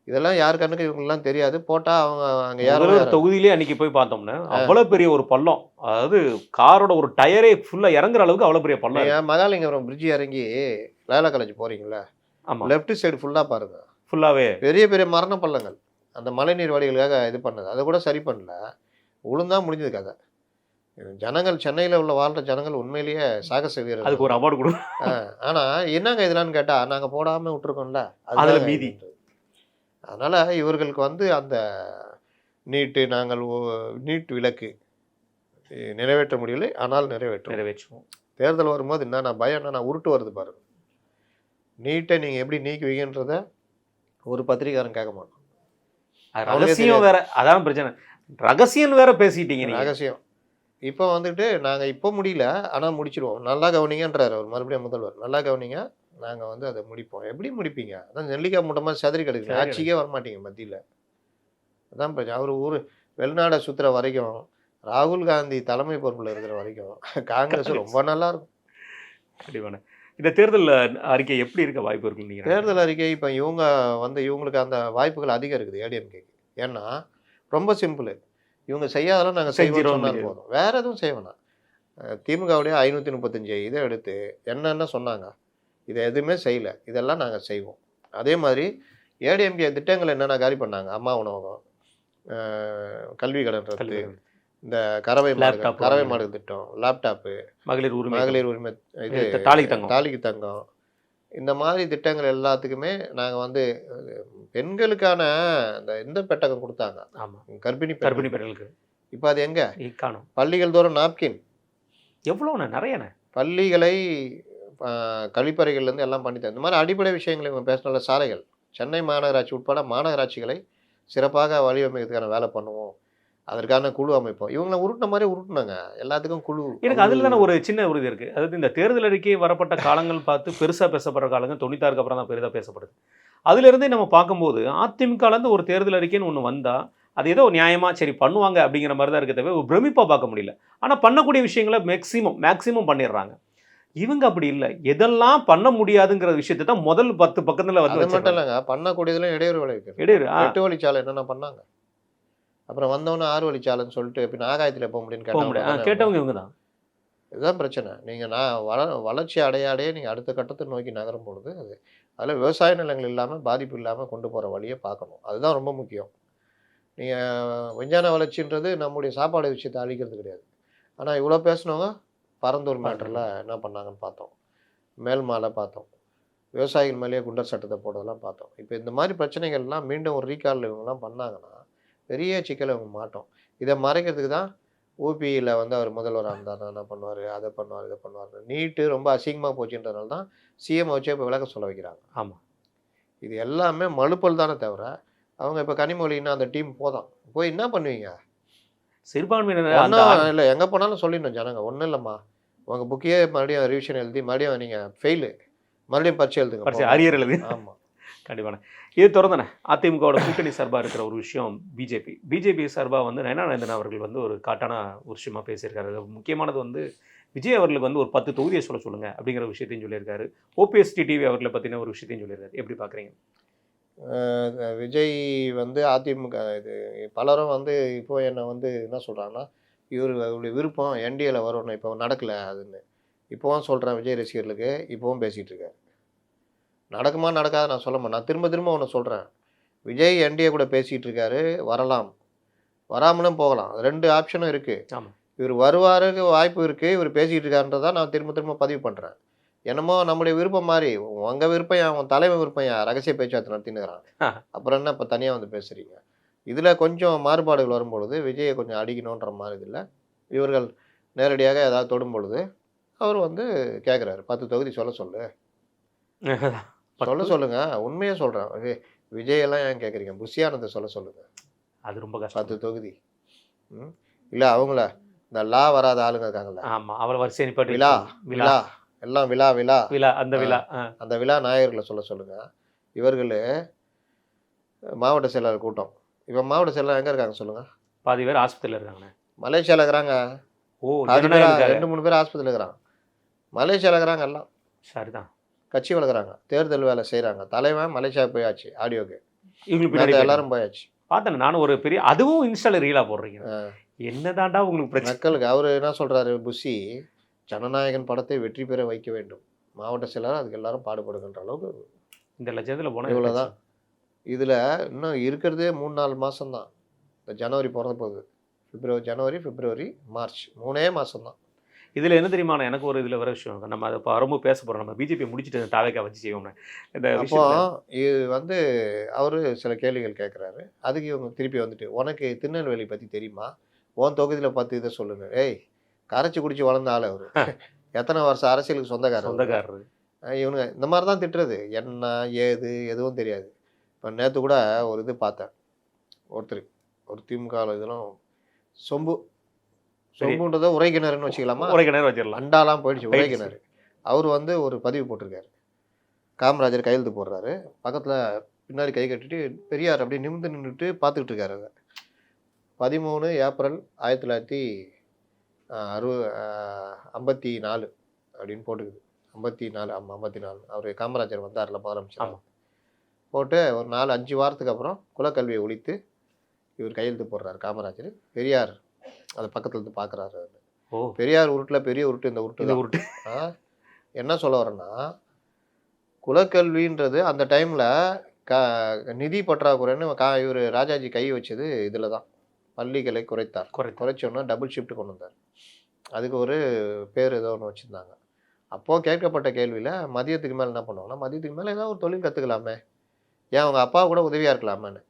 இதெல்லாம் யாரு கண்ணுக்கு இவங்கெல்லாம் தெரியாது. போட்டால் அவங்க அங்கே யாரும் தொகுதியிலே அன்றைக்கி போய் பார்த்தோம்னா அவ்வளோ பெரிய ஒரு பள்ளம், அதாவது காரோட ஒரு டயரே ஃபுல்லாக இறங்குற அளவுக்கு அவ்வளோ பெரிய பள்ளம். மகாலிங்கபுரம் பிரிட்ஜ் இறங்கி லேலா காலேஜ் போகிறீங்களா, ஆமாம், லெஃப்ட் சைடு ஃபுல்லாக பாருங்கள், ஃபுல்லாகவே பெரிய மரண பள்ளங்கள். அந்த மழைநீர் வழிகளுக்காக இது பண்ணது, அதை கூட சரி பண்ணல, உளுந்தான் முடிஞ்சது கதை. ஜனங்கள் சென்னையில் உள்ள வாழ்கிற ஜனங்கள் உண்மையிலேயே சாகச வீரர், அதுக்கு ஒரு அவார்டு கொடுக்கும். ஆனால் என்னங்க இதெல்லாம் கேட்டால் நாங்கள் போடாமல் விட்டுருக்கோம்ல, அதில் மீதி. அதனால் இவர்களுக்கு வந்து அந்த நீட் விலக்கு நிறைவேற்ற முடியலை, ஆனால் நிறைவேற்றுவோம். தேர்தல் வரும்போது என்னென்ன பயம், என்னென்ன உருட்டு வருது பாருங்க. நீட்டை நீங்கள் எப்படி நீக்குவீங்கன்றத ஒரு பத்திரிகாரன் கேட்க மாட்டோம். ரகசியம் வேற, அதான் பிரச்சனை. ரகசியம் வேற பேசிட்டீங்க நீங்க. ரகசியம் இப்போ வந்துட்டு நாங்கள் இப்போ முடியல, ஆனால் முடிச்சிருவோம், நல்லா கவனிங்கன்றார் அவர் மறுபடியும் முதல்வர். நல்லா கவனிங்க, நாங்கள் வந்து அதை முடிப்போம். எப்படி முடிப்பீங்க? அதான் நெல்லிக்காய் மூட்டை மாதிரி செதறி கிடக்குது, ஆட்சிக்கே வரமாட்டீங்க மத்தியில். அதான் பிரச்சனை. அவர் வெளிநாடை சுற்றுற வரைக்கும், ராகுல் காந்தி தலைமை பொறுப்பில் இருக்கிற வரைக்கும் காங்கிரஸ் ரொம்ப நல்லா இருக்கும். கண்டிப்பான. இந்த தேர்தல் அறிக்கை எப்படி இருக்க வாய்ப்பு இருக்கு நீங்க? தேர்தல் அறிக்கை இப்போ இவங்களுக்கு அந்த வாய்ப்புகள் அதிகம் இருக்குது ஏடிஎம்கேக்கு. ஏன்னா ரொம்ப சிம்பிள், இவங்க செய்யாதெல்லாம் நாங்கள் செய்வோம் போதும், வேற எதுவும் செய்ய வேணாம். திமுகவுடைய 535 இதை எடுத்து என்னென்ன சொன்னாங்க, இதை எதுவுமே செய்யலை, இதெல்லாம் நாங்கள் செய்வோம். அதே மாதிரி ஏடிஎம்கே திட்டங்கள் என்னென்ன காலி பண்ணாங்க, அம்மா உணவகம், கல்வி கடன் ரத்து, இந்த கறவை மாடு திட்டம், லேப்டாப்பு, மகளிர் உரிமை, இது தாலிக்கு தங்கம், இந்த மாதிரி திட்டங்கள் எல்லாத்துக்குமே நாங்கள் வந்து பெண்களுக்கான இந்த பெட்டகம் கொடுத்தாங்க. கர்ப்பிணி பெண்களுக்கு. இப்போ அது எங்க காணும்? பள்ளிகள் தோறும் நாப்கின் எவ்வளோண்ணே, நிறையண்ணே. பள்ளிகளை கழிப்பறைகள்லேருந்து எல்லாம் பண்ணித்தேன். இந்த மாதிரி அடிப்படை விஷயங்களை இவங்க பேசினால சாலைகள், சென்னை மாநகராட்சி உட்பட மாநகராட்சிகளை சிறப்பாக வழிவமைக்கிறதுக்கான வேலை பண்ணுவோம், அதற்கான குழு அமைப்போம். இவங்களை உருட்டின மாதிரி உருட்டினாங்க, எல்லாத்துக்கும் குழு. எனக்கு அதில் தானே ஒரு சின்ன உறுதி இருக்குது. அதாவது இந்த தேர்தல் அறிக்கை வரப்பட்ட காலங்கள் பார்த்து பெருசாக பேசப்படுற காலங்கள் 96க்கு அப்புறம் தான் பெரிதாக பேசப்படுது. அதுலேருந்தே நம்ம பார்க்கும்போது அதிமுகலேருந்து ஒரு தேர்தல் அறிக்கைன்னு ஒன்று வந்தால் அது ஏதோ நியாயமாக சரி பண்ணுவாங்க அப்படிங்கிற மாதிரி தான் இருக்க தவிர ஒரு பிரமிப்பாக பார்க்க முடியல. ஆனால் பண்ணக்கூடிய விஷயங்களை மேக்ஸிமம் பண்ணிடுறாங்க. இவங்க அப்படி இல்லை, எதெல்லாம் பண்ண முடியாதுங்கிற விஷயத்தை தான் முதல் 10 பக்கத்தில் வந்து. அது மட்டும் இல்லைங்க, பண்ணக்கூடியதுலாம் இடையூறு விளைவிக்கிறது. 8 வழிச்சாலை என்னென்ன பண்ணாங்க, அப்புறம் வந்தவொன்னே 6 வழிச்சாலைன்னு சொல்லிட்டு பின் ஆகாயத்தில் போக முடியும்னு கேட்டவங்க இவங்க தான். இதுதான் பிரச்சனை. நீங்கள் வளர்ச்சி அடைய நீங்கள் அடுத்த கட்டத்தை நோக்கி நகரும் பொழுது அதில் விவசாய நிலங்கள் இல்லாமல் பாதிப்பு இல்லாமல் கொண்டு போகிற வழியை பார்க்கணும். அதுதான் ரொம்ப முக்கியம். நீங்கள் விஞ்ஞான வளர்ச்சின்றது நம்முடைய சாப்பாடு விஷயத்தை அழிக்கிறது கிடையாது. ஆனால் இவ்வளோ பேசினவங்க பரந்தூர் மேட்டரில் என்ன பண்ணாங்கன்னு பார்த்தோம், மேல்மாலை பார்த்தோம், விவசாயிகள் மேலேயே குண்டர் சட்டத்தை போடுறதெல்லாம் பார்த்தோம். இப்போ இந்த மாதிரி பிரச்சனைகள்லாம் மீண்டும் ஒரு ரீகாலில் இவங்கெல்லாம் பண்ணாங்கன்னா பெரிய சிக்கலை இவங்க மாட்டோம். இதை மறைக்கிறதுக்கு தான் ஊபியில் வந்து அவர் முதல்வராக இருந்தார், என்ன பண்ணுவார், அதை பண்ணுவார், இதை பண்ணுவார். நீட்டு ரொம்ப அசிங்கமாக போச்சுன்றதுனால தான் சிஎம் வச்சே இப்போ விளக்க சொல்ல வைக்கிறாங்க. ஆமாம், இது எல்லாமே மழுப்பல் தானே தவிர அவங்க இப்போ கனிமொழின்னா அந்த டீம் போய் என்ன பண்ணுவீங்க? சிறுபான்மையினர் இல்லை, எங்கே போனாலும் சொல்லிடணும் ஜனங்க, ஒன்றும் இல்லைம்மா உங்கள் புக்கையே மறுபடியும் ரிவிஷன் எழுதி மறுபடியும் நீங்கள் ஃபெயிலு, மறுபடியும் பரிச்சை எழுதுங்க, அரியர் எழுதி. ஆமாம், கண்டிப்பான. இது தொடர்ந்தானே அதிமுகவோட கூட்டணி சார்பாக இருக்கிற ஒரு விஷயம் பிஜேபி சார்பாக வந்து நயனானந்தன் அவர்கள் வந்து ஒரு காட்டான ஒரு விஷயமா பேசியிருக்காரு. முக்கியமானது வந்து விஜய் அவர்களுக்கு வந்து ஒரு 10 தொகுதியை சொல்லுங்கள் அப்படிங்கிற விஷயத்தையும் சொல்லியிருக்காரு. ஓபிஎஸ் டிடிவி அவர்களை பற்றின ஒரு விஷயத்தையும் சொல்லியிருக்காரு. எப்படி பார்க்குறீங்க? விஜய் வந்து அதிமுக இது பலரும் வந்து இப்போ என்னை வந்து என்ன சொல்கிறாங்கன்னா, இவருடைய விருப்பம் என்டிஏல வரணும், இப்போ நடக்கலை அதுன்னு இப்போவும் சொல்கிறேன். விஜய் ரசிகர்களுக்கு இப்போவும் பேசிகிட்டு இருக்கேன். நடக்குமா நடக்காத நான் சொல்ல மாட்டேன். நான் திரும்ப ஒன்று சொல்கிறேன். விஜய் என்டிஏ கூட பேசிகிட்டு இருக்காரு, வரலாம், வராமலும் போகலாம், 2 ஆப்ஷனும் இருக்குது. ஆமாம், இவர் வருவாருக்கு வாய்ப்பு இருக்குது, இவர் பேசிகிட்டு இருக்காருன்றதான் நான் திரும்ப பதிவு பண்ணுறேன். என்னமோ நம்முடைய விருப்பம் மாதிரி உங்கள் விருப்பம் அவன் தலைமை விருப்பம் ரகசிய பேச்சுவார்த்தை நடத்தினுக்கிறான், அப்புறம் என்ன இப்போ தனியாக வந்து பேசுகிறீங்க? இதில் கொஞ்சம் மாறுபாடுகள் வரும்பொழுது விஜயை கொஞ்சம் அடிக்கணுன்ற மாதிரி இதில் இவர்கள் நேரடியாக ஏதாவது தொடும் பொழுது அவர் வந்து கேட்குறாரு, 10 தொகுதி சொல்லுங்கள், உண்மையாக சொல்கிறேன். விஜயெல்லாம் ஏன் கேட்குறீங்க, புஷியானதை சொல்லுங்கள், அது ரொம்ப கஷ்டம். 10 தொகுதி இல்லை, அவங்கள இந்த லா வராத ஆளுங்க இருக்காங்கல்ல, ஆமாம், அவளை வரிசை விழா எல்லாம் விழா அந்த விழா நாயகர்களை சொல்லுங்கள். இவர்கள் மாவட்ட செயலாளர் கூட்டம், இப்போ மாவட்ட செயலாளர் எங்கே இருக்காங்க சொல்லுங்கள்? பாதி பேர் ஆஸ்பத்திரியில் இருக்காங்க, மலேசியாவில் இருக்கிறாங்க. 2-3 பேர் ஆஸ்பத்திரியில் இருக்கிறாங்க, மலேசியாவில் இருக்கிறாங்க. எல்லாம் சரிதான், கட்சி வளர்க்குறாங்க, தேர்தல் வேலை செய்கிறாங்க. தலைவன் மலேசியா போயாச்சு, ஆடியோக்கு இவங்களுக்கு எல்லாரும் போயாச்சு. பார்த்தேன் நானும் ஒரு பெரிய, அதுவும் இன்ஸ்டால ரீலாக போடுறீங்க, என்னதாண்டா உங்களுக்கு பிரச்சனை? மக்களுக்கு அவர் என்ன சொல்கிறாரு, புஷி ஜனநாயகன் படத்தை வெற்றி பெற வைக்க வேண்டும், மாவட்ட செயலாளர் அதுக்கு எல்லாரும் பாடுபடுகின்ற அளவுக்கு இந்த லட்சத்தில் போனால் இவ்வளோதான். இதில் இன்னும் இருக்கிறதே 3-4 மாதம் தான். இந்த ஜனவரி பிறந்த போகுது, ஜனவரி பிப்ரவரி மார்ச் 3 மாதம் தான். இதில் என்ன தெரியுமா, எனக்கு ஒரு இதில் வர விஷயம், நம்ம அதை இப்போ ரொம்ப பேச போகிறோம், நம்ம பிஜேபி முடிச்சுட்டு தாவேக்கா வச்சு செய்வோம்னு இந்த அப்போ விஷயம். இது வந்து அவரு சில கேள்விகள் கேட்குறாரு. அதுக்கு இவங்க திருப்பி வந்துட்டு, "உனக்கு திருநெல்வேலி பத்தி தெரியுமா? உன் தொகுதியில 10 இத சொல்லுங்க." ஏய்! கரைச்சு குடிச்சு வளர்ந்த ஆளு அவரு. எத்தன வருஷம் அரசியலுக்கு சொந்தக்காரர் அவரு. சொந்தக்காரரு. இவனுங்க இந்த மாரி தான் திட்டுறது. என்ன, ஏது எதுவும் தெரியாது. இப்ப நேத்து கூட ஒரு இது பார்த்தேன். ஒருத்தரு, ஒரு திமுகல இதெல்லாம் சொம்பு சரி, சொம்புன்றத உரைக்கிணறுன்னு வச்சுக்கலாமா? ஒரே கிணறு வச்சிடலாம். அண்டாலாம் போயிடுச்சு, போயிடுச்சு. உரைக்கிணறு. அவரு வந்து ஒரு பதிவு போட்டிருக்காரு. காமராஜர் கையெழுத்து போடுறாரு. பக்கத்துல பின்னாடி கை கட்டிட்டு பெரியார் அப்படியே நிமிர்ந்து நின்னுட்டு பார்த்துக்கிட்டு இருக்காரு அத. 13 ஏப்ரல் 1954 அப்படின்னு போட்டுக்குது. 54 ஆமா 54. அவரு காமராஜர் வந்தார்ல முதலமைச்சரா. ஆமா. போட்டு ஒரு 4, 5 வாரத்துக்கு அப்புறம் குலக்கல்வியை ஒழித்து இவர் கையெழுத்து போடுறாரு காமராஜர். பெரியார் அத பக்கத்துல இருந்து பார்க்குறாரு. ஓ, பெரியார் உருட்டுல பெரிய உருட்டு இந்த உருட்டு இந்த தான். உருட்டு. ஆ என்ன சொல்ல வரேன்னா, குலக்கல்வின்றது அந்த டைம்ல க நிதி பற்றாக்குறைன்னு இவரு ராஜாஜி கை வச்சது இதில தான். பள்ளிகளை குறைத்தார். குறைத்து. குறைச்சோன்னா டபுள் ஷிஃப்ட் கொண்டு வந்தார். அதுக்கு ஒரு பேர் ஏதோ ஒண்ணு வச்சிருந்தாங்க. அப்போ கேட்கப்பட்ட கேள்வியில மதியத்துக்கு மேல என்ன பண்ணுவாங்கன்னா, மதியத்துக்கு மேல ஏதாவது ஒரு தொழில் கத்துக்கலாமே! ஏன் அவங்க அப்பா கூட உதவியா இருக்கலாமேன்னு.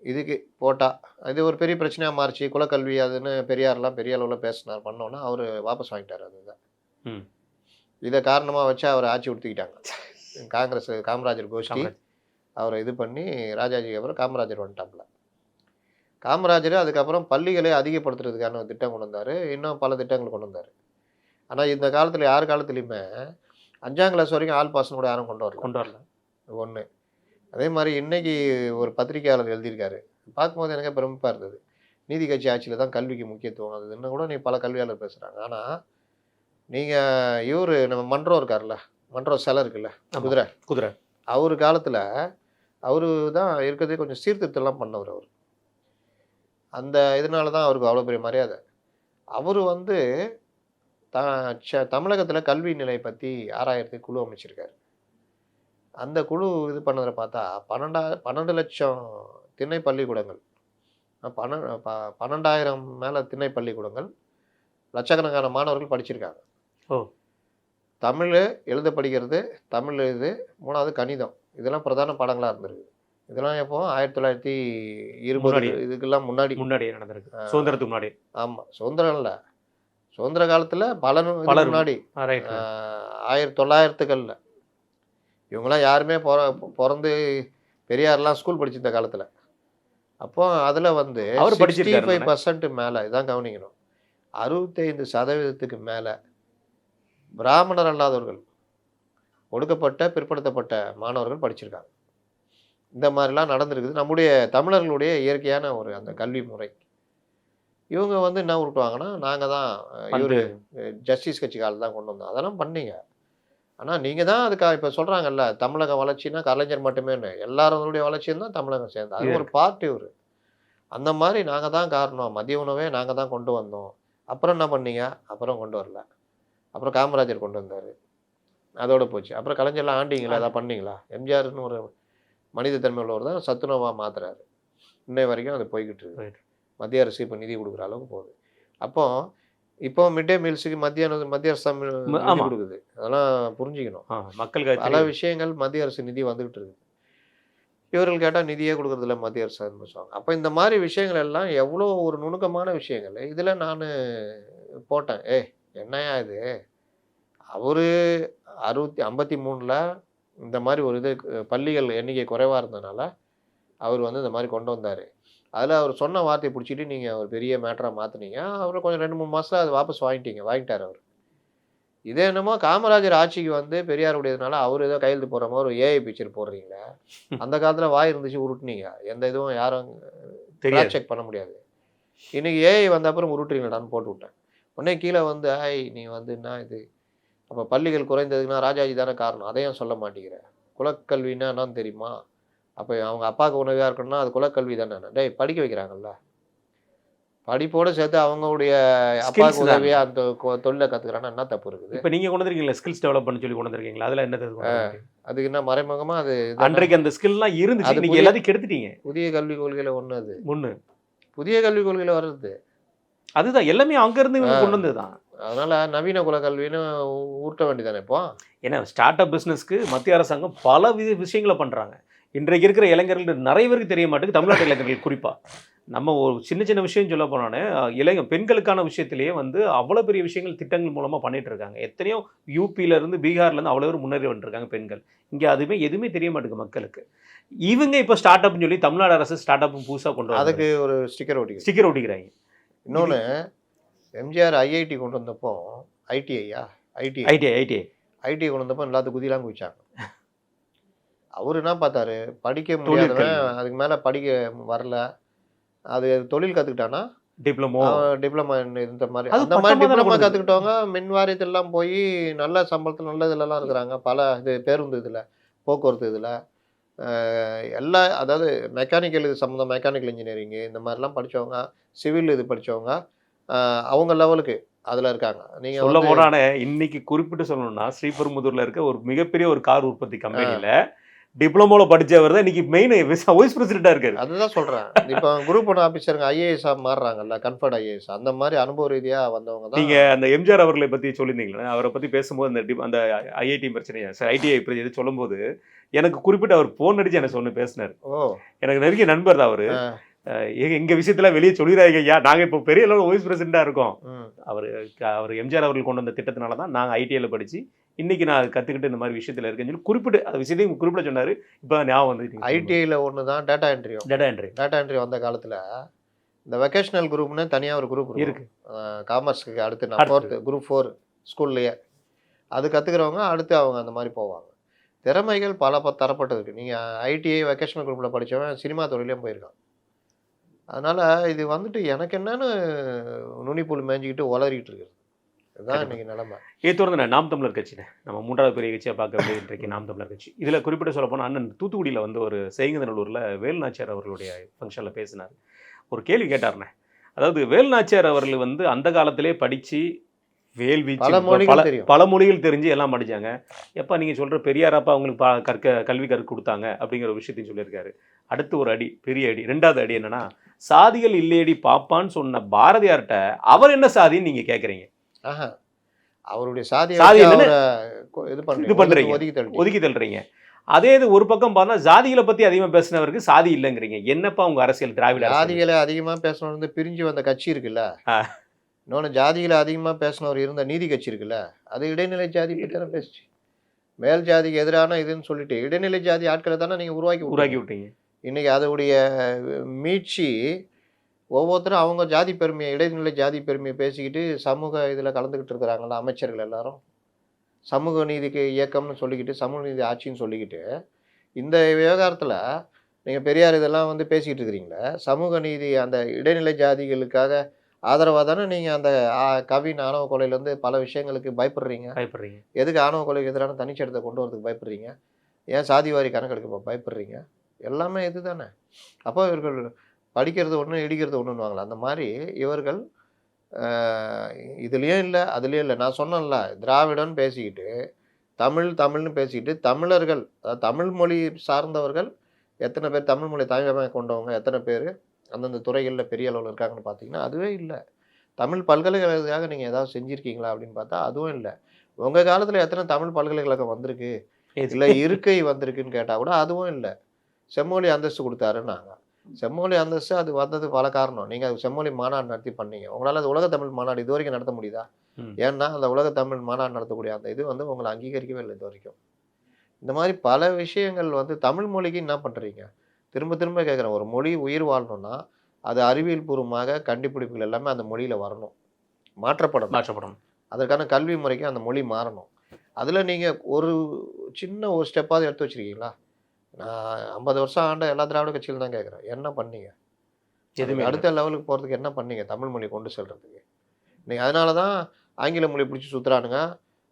இதுக்கு போட்டா, இது ஒரு பெரிய பிரச்சனையா மாறுச்சு. குலக்கல்வி அதுன்னு பெரியார்லாம் பெரிய அளவுல பேசினார். பண்ணோன்னே அவரு வாபஸ் வாங்கிட்டாரு அத. ம். இத காரணமா வச்சு அவர ஆட்சி உடுத்திக்கிட்டாங்க. காங்கிரஸ் காமராஜர் கோஷ்டி காமராஜ். அவர இது பண்ணி ராஜாஜிக்கு அப்புறம் காமராஜர் வந்துட்டாப்புல. காமராஜர் அதுக்கப்புறம் பள்ளிகளை அதிகப்படுத்துறதுக்கான ஒரு திட்டம் கொண்டு வந்தாரு. இன்னும் பல திட்டங்கள் கொண்டு வந்தாரு. ஆனா இந்த காலத்துல யார் காலத்துலயுமே 5ஆம் கிளாஸ் வரைக்கும் ஆல் பாஸ்ன்னு கூட யாரும் கொண்டு வரல. கொண்டு வரல. 1. அதே மாரி இன்னைக்கு ஒரு பத்திரிக்கையாளர் எழுதியிருக்காரு. பார்க்கும்போது எனக்கே பிரமிப்பா இருந்தது. நீதி கட்சி ஆட்சியில தான் கல்விக்கு முக்கியத்துவம். அது இன்னும் கூட நீ பல கல்வியாளர் பேசுறாங்க. ஆனா, நீங்க இவரு நம்ம மன்றோ இருக்கார்ல, மன்றோ சிலை இருக்குல்ல, ஆமா. குதிரை. குதிரை. அவரு காலத்துல அவரு தான் இருக்கிறதுலே கொஞ்சம் சீர்திருத்தம்லாம் பண்ணவரு அவரு. அந்த இதனால தான் அவருக்கு அவ்வளோ பெரிய மரியாதை. அவரு வந்து த தமிழகத்துல கல்வி நிலை பத்தி ஆராயறதுக்கு குழு அமைச்சிருக்காரு. அந்த குழு இது பண்ணத பார்த்தா 12,00,000 திண்ணை பள்ளிக்கூடங்கள். 12,000 மேல திண்ணை பள்ளிக்கூடங்கள். லட்சக்கணக்கான மாணவர்கள் படிச்சிருக்காங்க. ஓ, தமிழ் எழுத படிக்கிறது, தமிழ் இது, 3வது கணிதம். இதெல்லாம் பிரதான பாடங்களா இருந்திருக்கு. இதெல்லாம் எப்போ 1920 முன்னாடி. இதுக்கெல்லாம் முன்னாடி. முன்னாடியே நடந்திருக்கு. சுதந்திரத்துக்கு முன்னாடி. ஆமா. சுதந்திரம் இல்ல. சுதந்திர காலத்துல பல இதுக்கு பலரும். முன்னாடி. ரைட். 1900கள்ல. இவங்கலாம் யாருமே பொறந்து பெரியார்லாம் ஸ்கூல் படிச்சிருந்த காலத்துல. அப்போ அதுல வந்து அவரு படிச்சிருக்காரு தானே? 65% மேல இதான் கவனிக்கணும். 65% மேல பிராமணர் அல்லாதவர்கள், ஒடுக்கப்பட்ட, பிற்படுத்தப்பட்ட மாணவர்கள் படிச்சிருக்காங்க. இந்த மாதிரிலாம் நடந்திருக்குது. நம்முடைய தமிழர்களுடைய இயற்கையான ஒரு அந்த கல்வி முறை. இவங்க வந்து என்ன உருட்டுவாங்கன்னா, நாங்க தான் வந்து இவரு ஜஸ்டிஸ் கட்சி காலம் தான் கொண்டு வந்தோம். அதெல்லாம் பண்ணீங்க. ஆனா நீங்க தான் அதுக்கு இப்ப சொல்றாங்கல்ல, தமிழக வளர்ச்சின்னா கலைஞர் மட்டுமேன்னு. எல்லாருடைய வளர்ச்சியும் தான் தமிழகம் சேர்ந்தது. அது ஒரு பார்ட் இவரு. அந்த மாதிரி நாங்க தான் காரணம். மதிய உணவே நாங்க தான் கொண்டு வந்தோம். அப்புறம் என்ன பண்ணீங்க? அப்புறம் கொண்டு வரல. அப்புறம் காமராஜர் கொண்டு வந்தாரு. அதோட போச்சு. அப்புறம் கலைஞர்லாம் ஆண்டீங்களா? எதாவது பண்ணீங்களா? எம்ஜிஆர்ன்னு ஒரு மனித தன்மை உள்ளவர் தான் சத்துணவா மாத்துறாரு. இன்னை வரைக்கும் அது போய்க்கிட்டு இருக்கு. ரைட். மத்திய அரசு இப்ப நிதி குடுக்குற அளவுக்கு போகுது. அப்போ இப்போ மிட் டே மீல்ஸுக்கு மத்திய அரசு நிதி ஆமா. குடுக்குது. அதெல்லாம் புரிஞ்சுக்கணும். மக்களுக்கு பல விஷயங்கள் மத்திய அரசு நிதி வந்துகிட்டு இருக்குது. இவர்கள் கேட்டா நிதியே குடுக்குறதில்ல மத்திய அரசு சொல்லுவாங்க. அப்ப இந்த மாதிரி விஷயங்கள் எல்லாம் எவ்வளோ ஒரு நுணுக்கமான விஷயங்கள். இதுல நானு போட்டேன். ஏய் என்னய்யா இது? அவரு 53ல இந்த மாதிரி ஒரு இது பள்ளிகள் எண்ணிக்கை குறைவா இருந்ததுனால, அவர் வந்து இந்த மாதிரி கொண்டு வந்தாரு. அதுல அவர் சொன்ன வார்த்தைய புடிச்சிட்டு நீங்க ஒரு பெரிய மேட்டரா மாத்துனீங்க. அப்புறம் கொஞ்சம் 2, 3 மாசத்துல அத வாபஸ் வாங்கிட்டாரு அவரு. இதே என்னமோ காமராஜர் ஆட்சிக்கு வந்து பெரியாருடையதுனால அவரு ஏதோ கையெழுத்து போடுற மாதிரி ஒரு ஏஐ பிக்சர் போடுறீங்களே. அந்த காலத்துல வாய் இருந்துச்சு உருட்டுனீங்க. எந்த இதுவும் யாரும் தெரியாது. செக் பண்ண முடியாது. இன்னைக்கு ஏஐ வந்த அப்புறம் உருட்டுறீங்களான்னு போட்டு விட்டேன். உடனே கீழே வந்து நீ வந்து என்ன இது? அப்ப பள்ளிகள் குறைந்ததுன்னா ராஜாஜி தானே காரணம். அதையும் சொல்ல மாட்டேங்கிற. குலக்கல்வின்னா என்னன்னு தெரியுமா? அப்ப அவங்க அப்பாவுக்கு உதவியா இருக்கணும்னா அது குலக்கல்வி தானே. டேய் படிக்க வைக்கிறாங்கல்ல. படிப்போட சேர்த்து அவங்களுடைய அப்பாவுக்கு ஸ்கில்ஸ் உதவியா தானே. அந்த தொழில கத்துக்கிறான்னா என்ன தப்பு இருக்குது? இப்ப நீங்க கொண்டு வந்திருக்கீங்களா, ஸ்கில்ஸ் டெவலப் பண்ண சொல்லி கொண்டு வந்திருக்கீங்களா? அதுல என்னது கொண்டு வந்திருக்கீங்க? அதுக்கு என்ன மறைமுகமா அது இதுதானே. அன்றைக்கு அந்த ஸ்கில்லாம் இருந்துச்சு. அது இன்னைக்கு எல்லாத்தையும் கெடுத்துட்டீங்க. புதிய கல்விக் கொள்கையில அது. ஒண்ணு. புதிய கல்விக் கொள்கையில வர்றது. அதுதான் எல்லாமே அங்க இருந்து இவங்க கொண்டு வந்ததுதான். அதனால நவீன குல கல்வின்னு ஊட்ட வேண்டியதானே இப்போ. ஏன்னா ஸ்டார்ட் அப் பிஸ்னஸ்க்கு மத்திய அரசாங்கம் பல விஷயங்களை பண்ணுறாங்க. இன்றைக்கு இருக்கிற இளைஞர்கள் நிறைய பேருக்கு தெரிய மாட்டேங்குது, தமிழ்நாட்டு இளைஞர்கள் குறிப்பாக. நம்ம ஒரு சின்ன சின்ன விஷயம் சொல்ல போனோன்னே பெண்களுக்கான விஷயத்திலேயே வந்து அவ்வளோ பெரிய விஷயங்கள் திட்டங்கள் மூலமாக பண்ணிட்டு இருக்காங்க. எத்தனையோ யூபியிலேருந்து பீகார்லேருந்து அவ்வளோ பேர் முன்னேறி வந்துருக்காங்க பெண்கள். இங்கே அதுவுமே எதுவுமே தெரிய மாட்டேங்குது மக்களுக்கு. இவங்க இப்போ ஸ்டார்ட் அப்னு சொல்லி தமிழ்நாடு அரசு ஸ்டார்ட் அப் புதுசாக கொண்டு வர அதுக்கு ஒரு ஸ்டிக்கர் ஒட்டிக்க. ஸ்டிக்கர் ஒட்டிக்கிறாங்க. இன்னொன்று எம்ஜிஆர் ஐஐடி கொண்டு வந்தப்போ ஐடிஐயா ஐடிஐ ஐடிஐ கொண்டு வந்தப்போ எல்லாத்துக்கும் குதிலாம் குதிச்சாங்க. அவர் என்ன பார்த்தாரு, படிக்க முடியாதவன் அதுக்கு மேலே படிக்க வரல, அது தொழில் கற்றுக்கிட்டானா டிப்ளமா இந்த மாதிரி அந்த மாதிரி டிப்ளமா கற்றுக்கிட்டவங்க மின் வாரியத்திலலாம் போய் நல்ல சம்பளத்தில் நல்ல இதுலலாம் இருக்கிறாங்க. பல இது பேருந்து இதில் போக்குவரத்து இதில் எல்லா அதாவது மெக்கானிக்கல் இது சம்மந்தம் மெக்கானிக்கல் இன்ஜினியரிங்கு இந்த மாதிரிலாம் படித்தவங்க, சிவில் இது படித்தவங்க அவங்க லெவலுக்கு அதில் இருக்காங்க. நீங்கள் சொல்ல போனானே இன்னைக்கு குறிப்பிட்டு சொல்லணும்னா ஸ்ரீபெரும்புதூரில் இருக்க ஒரு மிகப்பெரிய ஒரு கார் உற்பத்தி கம்பெனியில் டிப்ளமோவில் படித்தவர் தான் இன்னைக்கு மெயின் வைஸ் பிரசிடென்ட்டாக இருக்காரு. அதுதான் சொல்கிறேன். இப்போ குரூப் 1 ஆஃபீஸருங்க ஐஏஎஸ்ஸாக மாறுறாங்கல்ல, கன்ஃபர்ட் ஐஏஎஸ் அந்த மாதிரி அனுபவ ரீதியாக வந்தவங்க தான். நீங்கள் அந்த எம்ஜிஆர் அவர்களை பற்றி சொல்லியிருந்தீங்களே, அவரை பற்றி பேசும்போது அந்த ஐஐடி பிரச்சனையை ஐடிஐ இது சொல்லும்போது எனக்கு குறிப்பிட்டு அவர் ஃபோன் அடிச்சு எனக்கு சொன்ன பேசினார். எனக்கு நெருங்கிய நண்பர் தான் அவர். எங்கள் விஷயத்தில் வெளியே சொல்லிடுறாங்க ஐயா, நாங்கள் இப்போ பெரிய அளவில் வைஸ் பிரசிடென்ட்டாக இருக்கோம். அவர் எம்ஜிஆர் அவர்கள் கொண்டு வந்த திட்டத்தினால தான் நாங்கள் ஐடிஐயில் படித்து இன்றைக்கி நான் கற்றுக்கிட்டு இந்த மாதிரி விஷயத்தில் இருக்கேன்னு சொல்லி குறிப்பிட்டு அந்த விஷயத்தையும் குறிப்பிட்ட சொன்னார். இப்போ ஞாபகம் வந்து ஐடிஐயில் ஒன்று தான் டேட்டா என்ட்ரி வந்த காலத்தில் இந்த வெக்கேஷனல் குரூப்னு தனியாக ஒரு குரூப் இருக்குது. காமர்ஸுக்கு அடுத்து நான் 4th குரூப் 4 ஸ்கூல்லையே அது கற்றுக்கிறவங்க அடுத்து அவங்க அந்த மாதிரி போவாங்க. திறமைகள் பல தரப்பட்டது இருக்குது. நீங்கள் ஐடிஐ வெக்கேஷனல் குரூப்பில் படித்தவன் சினிமா துறையிலையும் போயிருக்கான். அதனால் இது வந்துட்டு எனக்கு என்னன்னு நுனிப்புல் மேய்ஞ்சிக்கிட்டு உளறிட்டு இருக்குது. இதுதான் இன்றைக்கி நிலைமை. தொடர்ந்து நாம் தமிழர் கட்சினே நம்ம 3வது பெரிய கட்சியாக பார்க்க வேண்டிய இன்றைக்கு நாம் தமிழர் கட்சி. இதில் குறிப்பிட்ட சொல்ல போனால் அண்ணன் தூத்துக்குடியில் வந்து ஒரு செய்கந்தநல்லூரில் வேலுநாச்சியார் அவர்களுடைய ஃபங்க்ஷனில் பேசினார். ஒரு கேள்வி கேட்டார்ண்ணே. அதாவது வேலுநாச்சியார் அவர்கள் வந்து அந்த காலத்திலே படித்து பல மொழிகள் தெரிஞ்சு எல்லாம் படித்தாங்க. எப்போ நீங்கள் சொல்கிற பெரியாரப்பா அவங்களுக்கு கல்வி கொடுத்தாங்க அப்படிங்கிற ஒரு விஷயத்தையும் சொல்லியிருக்காரு. அடுத்து ஒரு அடி, பெரிய அடி. 2வது அடி என்னன்னா, சாதிகள் இல்லையடி பாப்பான்னு சொன்ன பாரதியார்கிட்ட அவர் என்ன சாதின்னு நீங்கள் கேட்குறீங்க. அவருடைய சாதி ஒதுக்கி தள்ளுறீங்க. அதே இது ஒரு பக்கம் பார்த்தா ஜாதிகளை பற்றி அதிகமாக பேசினவருக்கு சாதி இல்லைங்கிறீங்க. என்னப்பா உங்க அரசியல் திராவிட ஜாதிகளை அதிகமாக பேசணும் பிரிஞ்சு வந்த கட்சி இருக்குல்ல, இன்னொன்று ஜாதிகளை அதிகமாக பேசினவர் இருந்த நீதி கட்சி இருக்குல்ல, அது இடைநிலை ஜாதி பற்றி தானே பேசிச்சு. மேல் ஜாதிக்கு எதிரான இதுன்னு சொல்லிட்டு இடைநிலை ஜாதி ஆட்களை தானே நீங்கள் உருவாக்கி விட்டீங்க. இன்றைக்கி அதோடைய மீட்சி ஒவ்வொருத்தரும் அவங்க ஜாதி பெருமையை இடைநிலை ஜாதி பெருமையை பேசிக்கிட்டு சமூக இதில் கலந்துக்கிட்டு இருக்கிறாங்களா அமைச்சர்கள் எல்லாரும். சமூக நீதிக்கு இயக்கம்னு சொல்லிக்கிட்டு சமூக நீதி ஆட்சின்னு சொல்லிக்கிட்டு இந்த விவகாரத்தில் நீங்கள் பெரியார் இதெல்லாம் வந்து பேசிக்கிட்டு இருக்கிறீங்களே, சமூக நீதி அந்த இடைநிலை ஜாதிகளுக்காக ஆதரவாக தானே நீங்கள் அந்த கவின் ஆணவ கொலையிலேருந்து பல விஷயங்களுக்கு பயப்படுறீங்க. எதுக்கு ஆணவ கொலைக்கு எதிரான தனிச்சட்டத்தை கொண்டு வரதுக்கு பயப்படுறீங்க? ஏன் சாதிவாரி கணக்கெடுக்க பயப்படுறீங்க? எல்லாமே இது தானே. அப்போ இவர்கள் படிக்கிறது ஒன்று இடிக்கிறது ஒன்றுன்னுவாங்களே, அந்த மாதிரி இவர்கள் இதுலேயும் இல்லை அதுலேயும் இல்லை. நான் சொன்னேன்ல, திராவிடன்னு பேசிக்கிட்டு தமிழ்னு பேசிக்கிட்டு தமிழர்கள் அதாவது தமிழ் மொழி சார்ந்தவர்கள் எத்தனை பேர், தமிழ் மொழி தாய்மையாக கொண்டவங்க எத்தனை பேர் அந்தந்த துறைகளில் பெரிய அளவில் இருக்காங்கன்னு பார்த்தீங்கன்னா அதுவே இல்லை. தமிழ் பல்கலைக்கழகத்துக்காக நீங்கள் ஏதாவது செஞ்சுருக்கீங்களா அப்படின்னு பார்த்தா அதுவும் இல்லை. உங்கள் காலத்தில் எத்தனை தமிழ் பல்கலைக்கழகம் வந்திருக்கு, இல்லை இருக்கை வந்திருக்குன்னு கேட்டால் கூட அதுவும் இல்லை. செம்மொழி அந்தஸ்து கொடுத்தாருன்னாங்க. செம்மொழி அந்தஸ்து அது வந்தது பல காரணம். நீங்கள் அது செம்மொழி மாநாடு நடத்தி பண்ணீங்க. உங்களால் அது உலக தமிழ் மாநாடு இது வரைக்கும் நடத்த முடியுதா? ஏன்னா அந்த உலக தமிழ் மாநாடு நடத்தக்கூடிய அந்த இது வந்து உங்களை அங்கீகரிக்கவே இல்லை இது வரைக்கும். இந்த மாதிரி பல விஷயங்கள் வந்து தமிழ் மொழிக்கு என்ன பண்ணுறீங்க? திரும்ப திரும்ப கேட்குறேன். ஒரு மொழி உயிர் வாழணும்னா அது அறிவியல் பூர்வமாக கண்டுபிடிப்புகள் எல்லாமே அந்த மொழியில் வரணும், மாற்றப்படணும். அதற்கான கல்வி முறைக்கு அந்த மொழி மாறணும். அதில் நீங்கள் ஒரு சின்ன ஒரு ஸ்டெப்பாவது எடுத்து வச்சுருக்கீங்களா? நான் 50 வருஷம் ஆண்ட எல்லா திராவிட கட்சியிலும் தான் கேட்குறேன். என்ன பண்ணீங்க? எதுவுமே அடுத்த லெவலுக்கு போகிறதுக்கு என்ன பண்ணீங்க தமிழ் மொழி கொண்டு செல்றதுக்கு? நீங்கள் அதனால தான் ஆங்கில மொழி பிடிச்சி சுற்றுறானுங்க.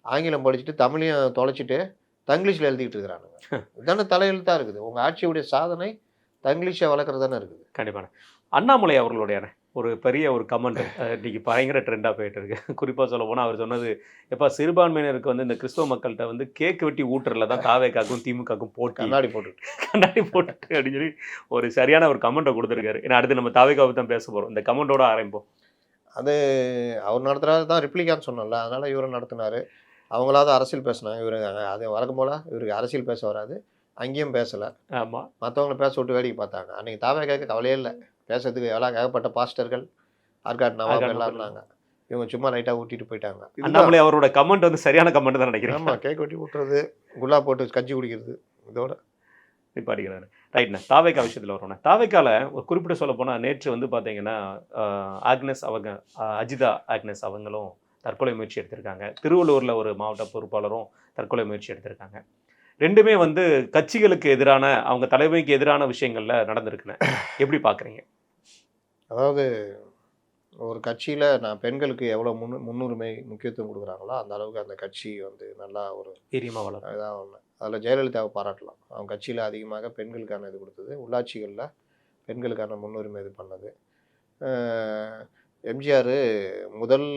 ஆங்கிலம் படிச்சுட்டு தமிழையும் தொலைச்சிட்டு தங்கிலீஷில் எழுதிக்கிட்டு இருக்கிறானுங்க. இதுதானே தலையெழுத்தாக இருக்குது. உங்கள் ஆட்சியுடைய சாதனை தங்கிலீஷை வளர்க்குறது தானே இருக்குது. கண்டிப்பாக. அண்ணாமலை அவர்களுடைய ஒரு பெரிய ஒரு கமெண்ட் இன்றைக்கி பயங்கர ட்ரெண்டாக போயிட்டு இருக்கு. குறிப்பாக சொல்ல போனால் அவர் சொன்னது, எப்போ சிறுபான்மையினருக்கு வந்து இந்த கிறிஸ்தவ மக்கள்கிட்ட வந்து கேக்கு வெட்டி ஊட்டுறதுல தான் தாவேக்காக்கும் திமுகக்கும் போட்டு கண்ணாடி போட்டு அப்படின்னு சொல்லி ஒரு சரியான ஒரு கமெண்ட்டை கொடுத்துருக்காரு. ஏன்னா அடுத்து நம்ம தாவேக்காவை தான் பேச போகிறோம். இந்த கமெண்டோட ஆரம்பிப்போம். அது அவர் நடத்துறாரு தான் ரிப்ளிகான்னு சொன்னோம்ல, அதனால இவரும் நடத்தினாரு. அவங்களாவது அரசியல் பேசினாங்க. இவரு அது வழக்கம் போல இவருக்கு அரசியல் பேச வராது. அங்கேயும் பேசல. ஆமா. மத்தவங்கள பேச விட்டு வேடிக்கை பார்த்தாங்க. அன்னைக்கு தாவேக்காவுக்கு கவலையே இல்ல. பேசுறதுக்கு ஏகப்பட்ட பாஸ்டர்கள், ஆற்காடு நவாப் எல்லாம் இருந்தாங்க. இவங்க சும்மா லைட்டா ஊட்டிட்டு போயிட்டாங்க. அண்ணாமலை அவரோட கமெண்ட் வந்து சரியான கமெண்ட் தான் நினைக்கிறேன். ஆமா, கேக் வெட்டி விட்டுறது, குல்லா போட்டு கஞ்சி குடிக்கிறது இதோட நிப்பாட்டிக்கிறாரு. ரைட்ண்ணே. தாவேக்கா விஷயத்தில் வரோண்ணே. தாவேக்கால ஒரு குறிப்பிட்ட சொல்ல போனால் நேற்று வந்து பார்த்தீங்கன்னா ஆக்னஸ் அவங்க அஜிதா ஆக்னஸ் அவங்களும் தற்கொலை முயற்சி எடுத்திருக்காங்க. திருவள்ளூரில் ஒரு மாவட்ட பொறுப்பாளரும் தற்கொலை முயற்சி எடுத்திருக்காங்க. ரெண்டுமே வந்து கட்சிகளுக்கு எதிரான அவங்க தலைமைக்கு எதிரான விஷயங்கள்ல நடந்திருக்குண்ணே. எப்படி பார்க்குறீங்க? அதாவது ஒரு கட்சியில் நான் பெண்களுக்கு எவ்வளோ முன்னுரிமை முக்கியத்துவம் கொடுக்குறாங்களோ அந்த அளவுக்கு அந்த கட்சி வந்து நல்லா ஒரு வீரியமாக வளரும். இதாக ஒன்று. அதில் ஜெயலலிதாவை பாராட்டலாம். அவங்க கட்சியில் அதிகமாக பெண்களுக்கான இது கொடுத்தது. உள்ளாட்சிகளில் பெண்களுக்கான முன்னுரிமை இது பண்ணது. எம்ஜிஆர் முதல்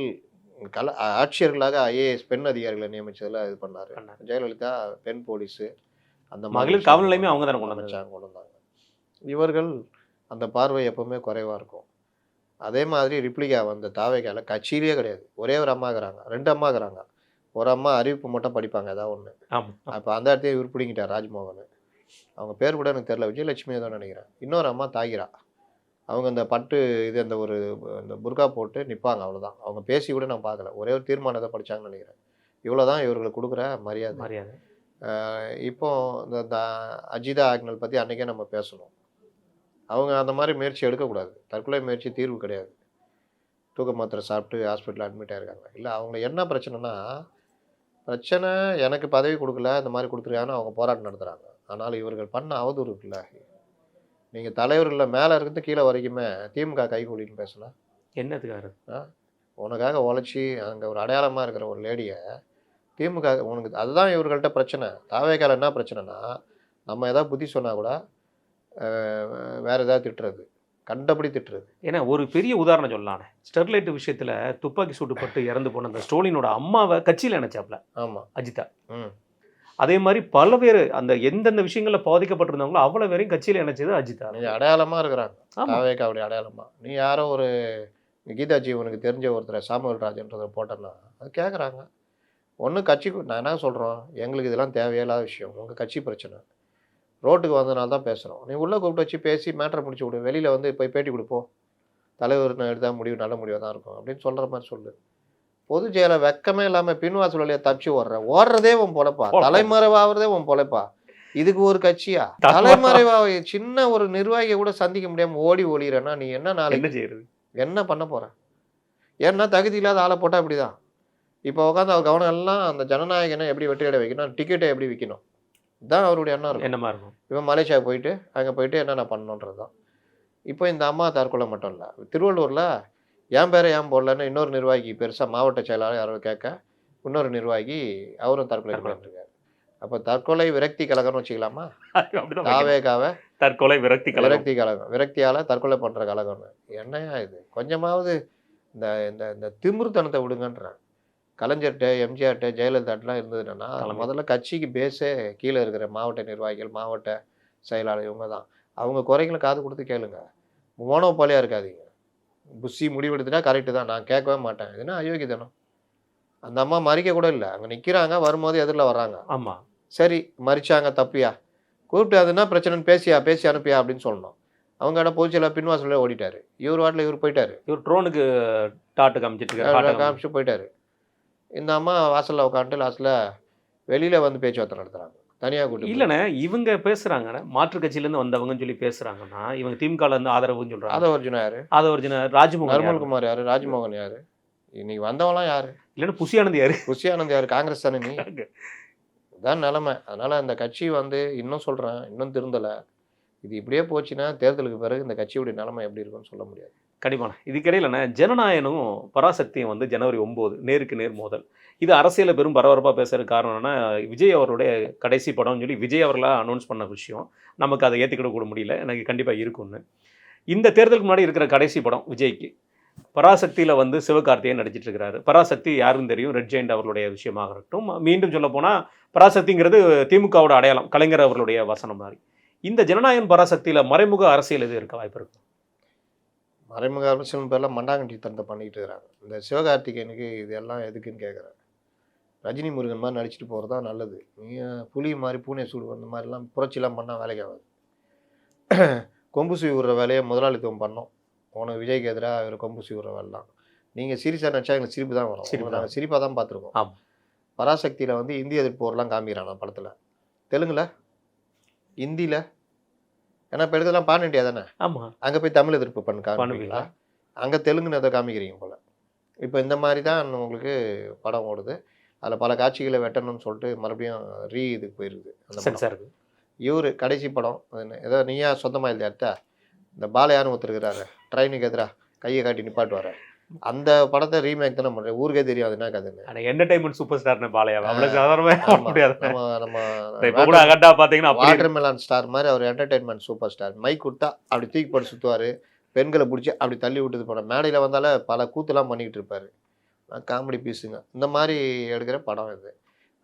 ஆட்சியர்களாக ஐஏஎஸ் பெண் அதிகாரிகளை நியமித்ததில் இது பண்ணார். ஜெயலலிதா பெண் போலீஸு அந்த மகளிர் காவல் நிலையமே அவங்க தானே கொண்டு வந்தாங்க. இவர்கள் அந்த பார்வை எப்போவுமே குறைவாக இருக்கும். அதே மாதிரி ரிப்ளிகா வந்த தாவேக்கால கட்சியிலே கிடையாது. ஒரே ஒரு அம்மாக்குறாங்க, 2 அம்மாக்குறாங்க. ஒரு அம்மா அறிவிப்பு மட்டும் படிப்பாங்க ஏதாவது ஒன்று. அப்போ அந்த இடத்தையே இவர் பிடிங்கிட்டார் ராஜ்மோகன். அவங்க பேர் கூட எனக்கு தெரியல, விஜயலட்சுமி தான் நினைக்கிறேன். இன்னொரு அம்மா தாகிரா. அவங்க இந்த பட்டு இது அந்த ஒரு இந்த புர்கா போட்டு நிற்பாங்க, அவ்வளோதான். அவங்க பேசி கூட நான் பார்க்கல. ஒரே ஒரு தீர்மானத்தை படித்தாங்கன்னு நினைக்கிறேன். இவ்வளோ தான் இவர்களுக்கு கொடுக்குற மரியாதை. இப்போ இந்த அஜிதா ஆக்னல் பற்றி அன்றைக்கே நம்ம பேசணும். அவங்க அந்த மாதிரி முயற்சி எடுக்கக்கூடாது. தற்கொலை முயற்சி தீர்வு கிடையாது. தூக்க மாத்திரை சாப்பிட்டு ஹாஸ்பிட்டலில் அட்மிட் ஆகிருக்காங்க. இல்லை அவங்க என்ன பிரச்சனைனா, பிரச்சனை எனக்கு பதவி கொடுக்கல, இந்த மாதிரி கொடுத்துருக்காங்கன்னு அவங்க போராட்டம் நடத்துகிறாங்க. ஆனால் இவர்கள் பண்ண அவதூறு இருக்குல்ல, நீங்கள் தலைவர்களில் மேலே இருக்கிறது கீழே வரைக்குமே திமுக கைகூலின்னு பேசலாம். என்னதுக்காரு? உனக்காக உழைச்சி அங்கே ஒரு அடையாளமாக இருக்கிற ஒரு லேடியை திமுக உனக்கு அதுதான் இவர்கள்ட்ட பிரச்சனை. தாவேக்கால என்ன பிரச்சனைனா, நம்ம எதாவது புத்தி சொன்னால் கூட வேறு ஏதாவது திட்டுறது, கண்டபடி திட்டுறது. ஏன்னா ஒரு பெரிய உதாரணம் சொல்லலானே, ஸ்டெர்லைட் விஷயத்தில் துப்பாக்கி சூட்டுப்பட்டு இறந்து போன அந்த ஸ்டோலினோட அம்மாவை கட்சியில் நினைச்சாப்ல. ஆமாம், அஜிதா. அதே மாதிரி பல பேர் அந்த எந்தெந்த விஷயங்களில் பாதிக்கப்பட்டிருந்தாங்களோ அவ்வளோ பேரையும் கட்சியில் நினைச்சது அஜிதா. நீ அடையாளமாக இருக்கிறாங்க, தாவேக்காவுடைய அடையாளமாக. நீ யாரோ ஒரு கீதா ஜீவனுக்கு தெரிஞ்ச ஒருத்தர் சாமுவேல் ராஜன்றதை போட்டேன்னா அது கேட்குறாங்க. ஒன்றும் கட்சிக்கு நான் என்ன சொல்கிறோம், எங்களுக்கு இதெல்லாம் தேவையில்லாத விஷயம். உங்கள் கட்சி பிரச்சனை, ரோட்டுக்கு வந்தனால தான் பேசுகிறோம். நீ உள்ளே கூப்பிட்டு வச்சு பேசி மேட்டரை முடிச்சு விடு. வெளியில் வந்து போய் பேட்டி கொடுப்போம், தலைவர் எடுத்தால் முடிவு நல்ல முடிவாக தான் இருக்கும் அப்படின்னு சொல்கிற மாதிரி சொல்லு. பொது ஜெயில வெக்கமே இல்லாமல் பின்வாசல் வழியாக தப்பிச்சு ஓடுறதே உன் பொழைப்பா, தலைமறைவாகிறதே உன் பொழைப்பா. இதுக்கு ஒரு கட்சியா? தலைமறைவாக சின்ன ஒரு நிர்வாகியை கூட சந்திக்க முடியாமல் ஓடி ஒளிகிறேன்னா நீ என்ன நாளைக்கு செய்யறது, என்ன பண்ண போகிற? ஏன்னா தகுதி இல்லாத ஆளை போட்டால் அப்படி தான். இப்போ உட்காந்து அவர் கவனம் எல்லாம் அந்த ஜனநாயகனை எப்படி வெற்றியடை வைக்கணும், டிக்கெட்டை எப்படி விற்கணும், இதுதான் அவருடைய எண்ணம் இருக்கும். என்னமா இருக்கும். இவன் மலேசியா போயிட்டு அங்கே போயிட்டு என்னென்ன பண்ணணுன்றது தான். இப்போ இந்த அம்மா தற்கொலை மட்டும் இல்லை, திருவள்ளூரில் என் பேரை ஏன் போடலன்னு இன்னொரு நிர்வாகி பெருசாக மாவட்ட செயலாளர் யாரோ கேட்க, இன்னொரு நிர்வாகி அவரும் தற்கொலை பண்ணிருக்காரு. அப்போ தற்கொலை விரக்தி கழகம்னு வச்சுக்கலாமா? தாவேக்காவை தற்கொலை விரக்தி கழகம், விரக்தியால் தற்கொலை பண்ணுற கழகம்னு. என்னையா இது? கொஞ்சமாவது இந்த இந்த திமிர்த்தனத்தை விடுங்கன்றேன். கலைஞர்கிட்ட, எம்ஜிஆர்கிட்ட, ஜெயலலிதாட்டெலாம் இருந்தது என்னென்னா, முதல்ல கட்சிக்கு பேஸே கீழே இருக்கிற மாவட்ட நிர்வாகிகள், மாவட்ட செயலாளர், இவங்க தான். அவங்க குறைகளை காது கொடுத்து கேளுங்க. மோனோபாலியாக இருக்காதீங்க. புஷி முடிவெடுத்துட்டா கரெக்டு தான், நான் கேட்கவே மாட்டேன். இதுனா அயோக்கியதானம். அந்த அம்மா மறிக்க கூட இல்லை, அங்கே நிற்கிறாங்க, வரும்போது எதிரில் வர்றாங்க. ஆமாம், சரி மறிச்சாங்க, தப்பியா? கூப்பிட்டு அதுனா பிரச்சனைன்னு பேசி அனுப்பியா அப்படின்னு சொல்லணும். அவங்க ஆனால் பொதுச்செயலாளர் பின்வாசலில் ஓடிட்டார். இவர் வாட்டில் இவர் போயிட்டார். இவர் ட்ரோனுக்கு டாட்டு காமிச்சு போயிட்டார். இந்த அம்மா வாசலில் உட்காந்துட்டு லாஸ்ட்டில் வெளியில் வந்து பேச்சுவார்த்தை நடத்துகிறாங்க, தனியாக கூட்டி. இல்லைண்ணே, இவங்க பேசுகிறாங்கண்ணே, மாற்று கட்சியிலேருந்து வந்தவங்கன்னு சொல்லி பேசுகிறாங்கன்னா, இவங்க திமுகலேருந்து ஆதரவுன்னு சொல்கிறாங்க. ஆதவர்ஜுனா யார்? ஆதவர்ஜுனா ராஜ்மோகன். நிர்மல்குமார் யார்? ராஜ்மோகன் யார்? இன்னைக்கு வந்தவங்களாம் யார்? இல்லைன்னா புஷி ஆனந்த் யார்? புஷி ஆனந்த் யார்? காங்கிரஸ் தானே நீ? இதுதான் நிலமை. அதனால் அந்த கட்சி வந்து இன்னும் சொல்கிறேன், இன்னும் திருந்தலை. இது இப்படியே போச்சுன்னா தேர்தலுக்கு பிறகு இந்த கட்சியுடைய நிலைமை எப்படி இருக்குன்னு சொல்ல முடியாது. கண்டிப்பான. இதுக்கிடையிலண்ணே ஜனநாயகனும் பராசக்தியும் வந்து ஜனவரி 9 நேருக்கு நேர் மோதல். இது அரசியலில் பெரும் பரபரப்பாக பேசுறதுக்கு காரணம்னா, விஜய் அவருடைய கடைசி படம்னு சொல்லி விஜய் அவர்களாக அனௌன்ஸ் பண்ண விஷயம். நமக்கு அதை ஏற்றுக்கிட கூட முடியல. எனக்கு கண்டிப்பாக இருக்கும்னு. இந்த தேர்தலுக்கு முன்னாடி இருக்கிற கடைசி படம் விஜய்க்கு. பராசக்தியில் வந்து சிவகார்த்திகேயன் நடிச்சிட்டு இருக்கிறாரு. பராசக்தி யாருன்னு தெரியும், ரெட் ஜெயண்ட் அவர்களுடைய விஷயமாக இருக்கட்டும். மீண்டும் சொல்ல போனால் பராசக்திங்கிறது திமுகவோட அடையாளம், கலைஞர் அவர்களுடைய வசனம் மாதிரி. இந்த ஜனநாயகன் பராசக்தியில் மறைமுக அரசியல் எது இருக்க வாய்ப்பு இருக்கு? மறைமுக அரசியல் பேரில் மண்டாங்கட்டி தந்தை பண்ணிக்கிட்டு இருக்கிறாங்க. இந்த சிவகார்த்திகேயனுக்கு இதெல்லாம் எதுக்குன்னு கேட்குறேன். ரஜினி முருகன் மாதிரி நடிச்சிட்டு போகிறது தான் நல்லது. நீங்கள் புலி மாதிரி பூனை சூடு அந்த மாதிரிலாம் புரட்சிலாம் பண்ணால் வேலைக்கு ஆகாது. கொம்பு சூவி விடுற வேலையை முதலாளித்துவம் பண்ணோம். உனக்கு விஜய்க்கு எதிராக அவர் கொம்பு சூவி விடுற வேலை தான். நீங்கள் சீரியஸாக நினச்சா எங்களுக்கு சிரிப்பு தான் வரும். நாங்கள் சிரிப்பாக தான் பார்த்துருக்கோம். ஆமாம். பராசக்தியில் வந்து இந்திய எதிர்ப்பு போரெலாம் காமிக்கிறான் படத்தில். தெலுங்கில், ஹிந்தியில், ஏன்னா இப்போ எடுத்ததெல்லாம் பான் இண்டியா தானே. ஆமாம். அங்கே போய் தமிழ் எதிர்ப்பு காமிக்கிறீங்களா? அங்கே தெலுங்குன்னு எதை காமிக்கிறீங்க போல். இப்போ இந்த மாதிரி தான் உங்களுக்கு படம் ஓடுது. அதில் பல காட்சிகளை வெட்டணும்னு சொல்லிட்டு மறுபடியும் இதுக்கு போயிருக்குது அந்த படம். இவர் கடைசி படம் ஏதோ நீயா சொந்தமாக இல்லையா எடுத்தா இந்த பாலையான்னு ஒருத்தருக்கிறாரு ட்ரெயினுக்கு எதிராக கையை காட்டி நிப்பாட்டுவார். அந்த படத்தை ரீமேக் தானே பண்ணுறேன். ஊருக்கே தெரியும் அது என்ன கதைன்னு. என்டர்டைன்மெண்ட் சூப்பர் ஸ்டார்னு பாலையா அவ்வளோ சாதாரணமாக முடியாது. நம்ம வாட்டர் மெலான் ஸ்டார் மாதிரி அவர் என்டர்டைன்மெண்ட் சூப்பர் ஸ்டார். மைக் கொடுத்தா அப்படி தூக்கி போட்டு சுற்றுவார். பெண்களை பிடிச்சி அப்படி தள்ளி விட்டுது போன மேடையில் வந்தால பல கூத்துலாம் பண்ணிக்கிட்டு இருப்பார். காமெடி பீஸுங்க. இந்த மாதிரி எடுக்கிற படம் இது.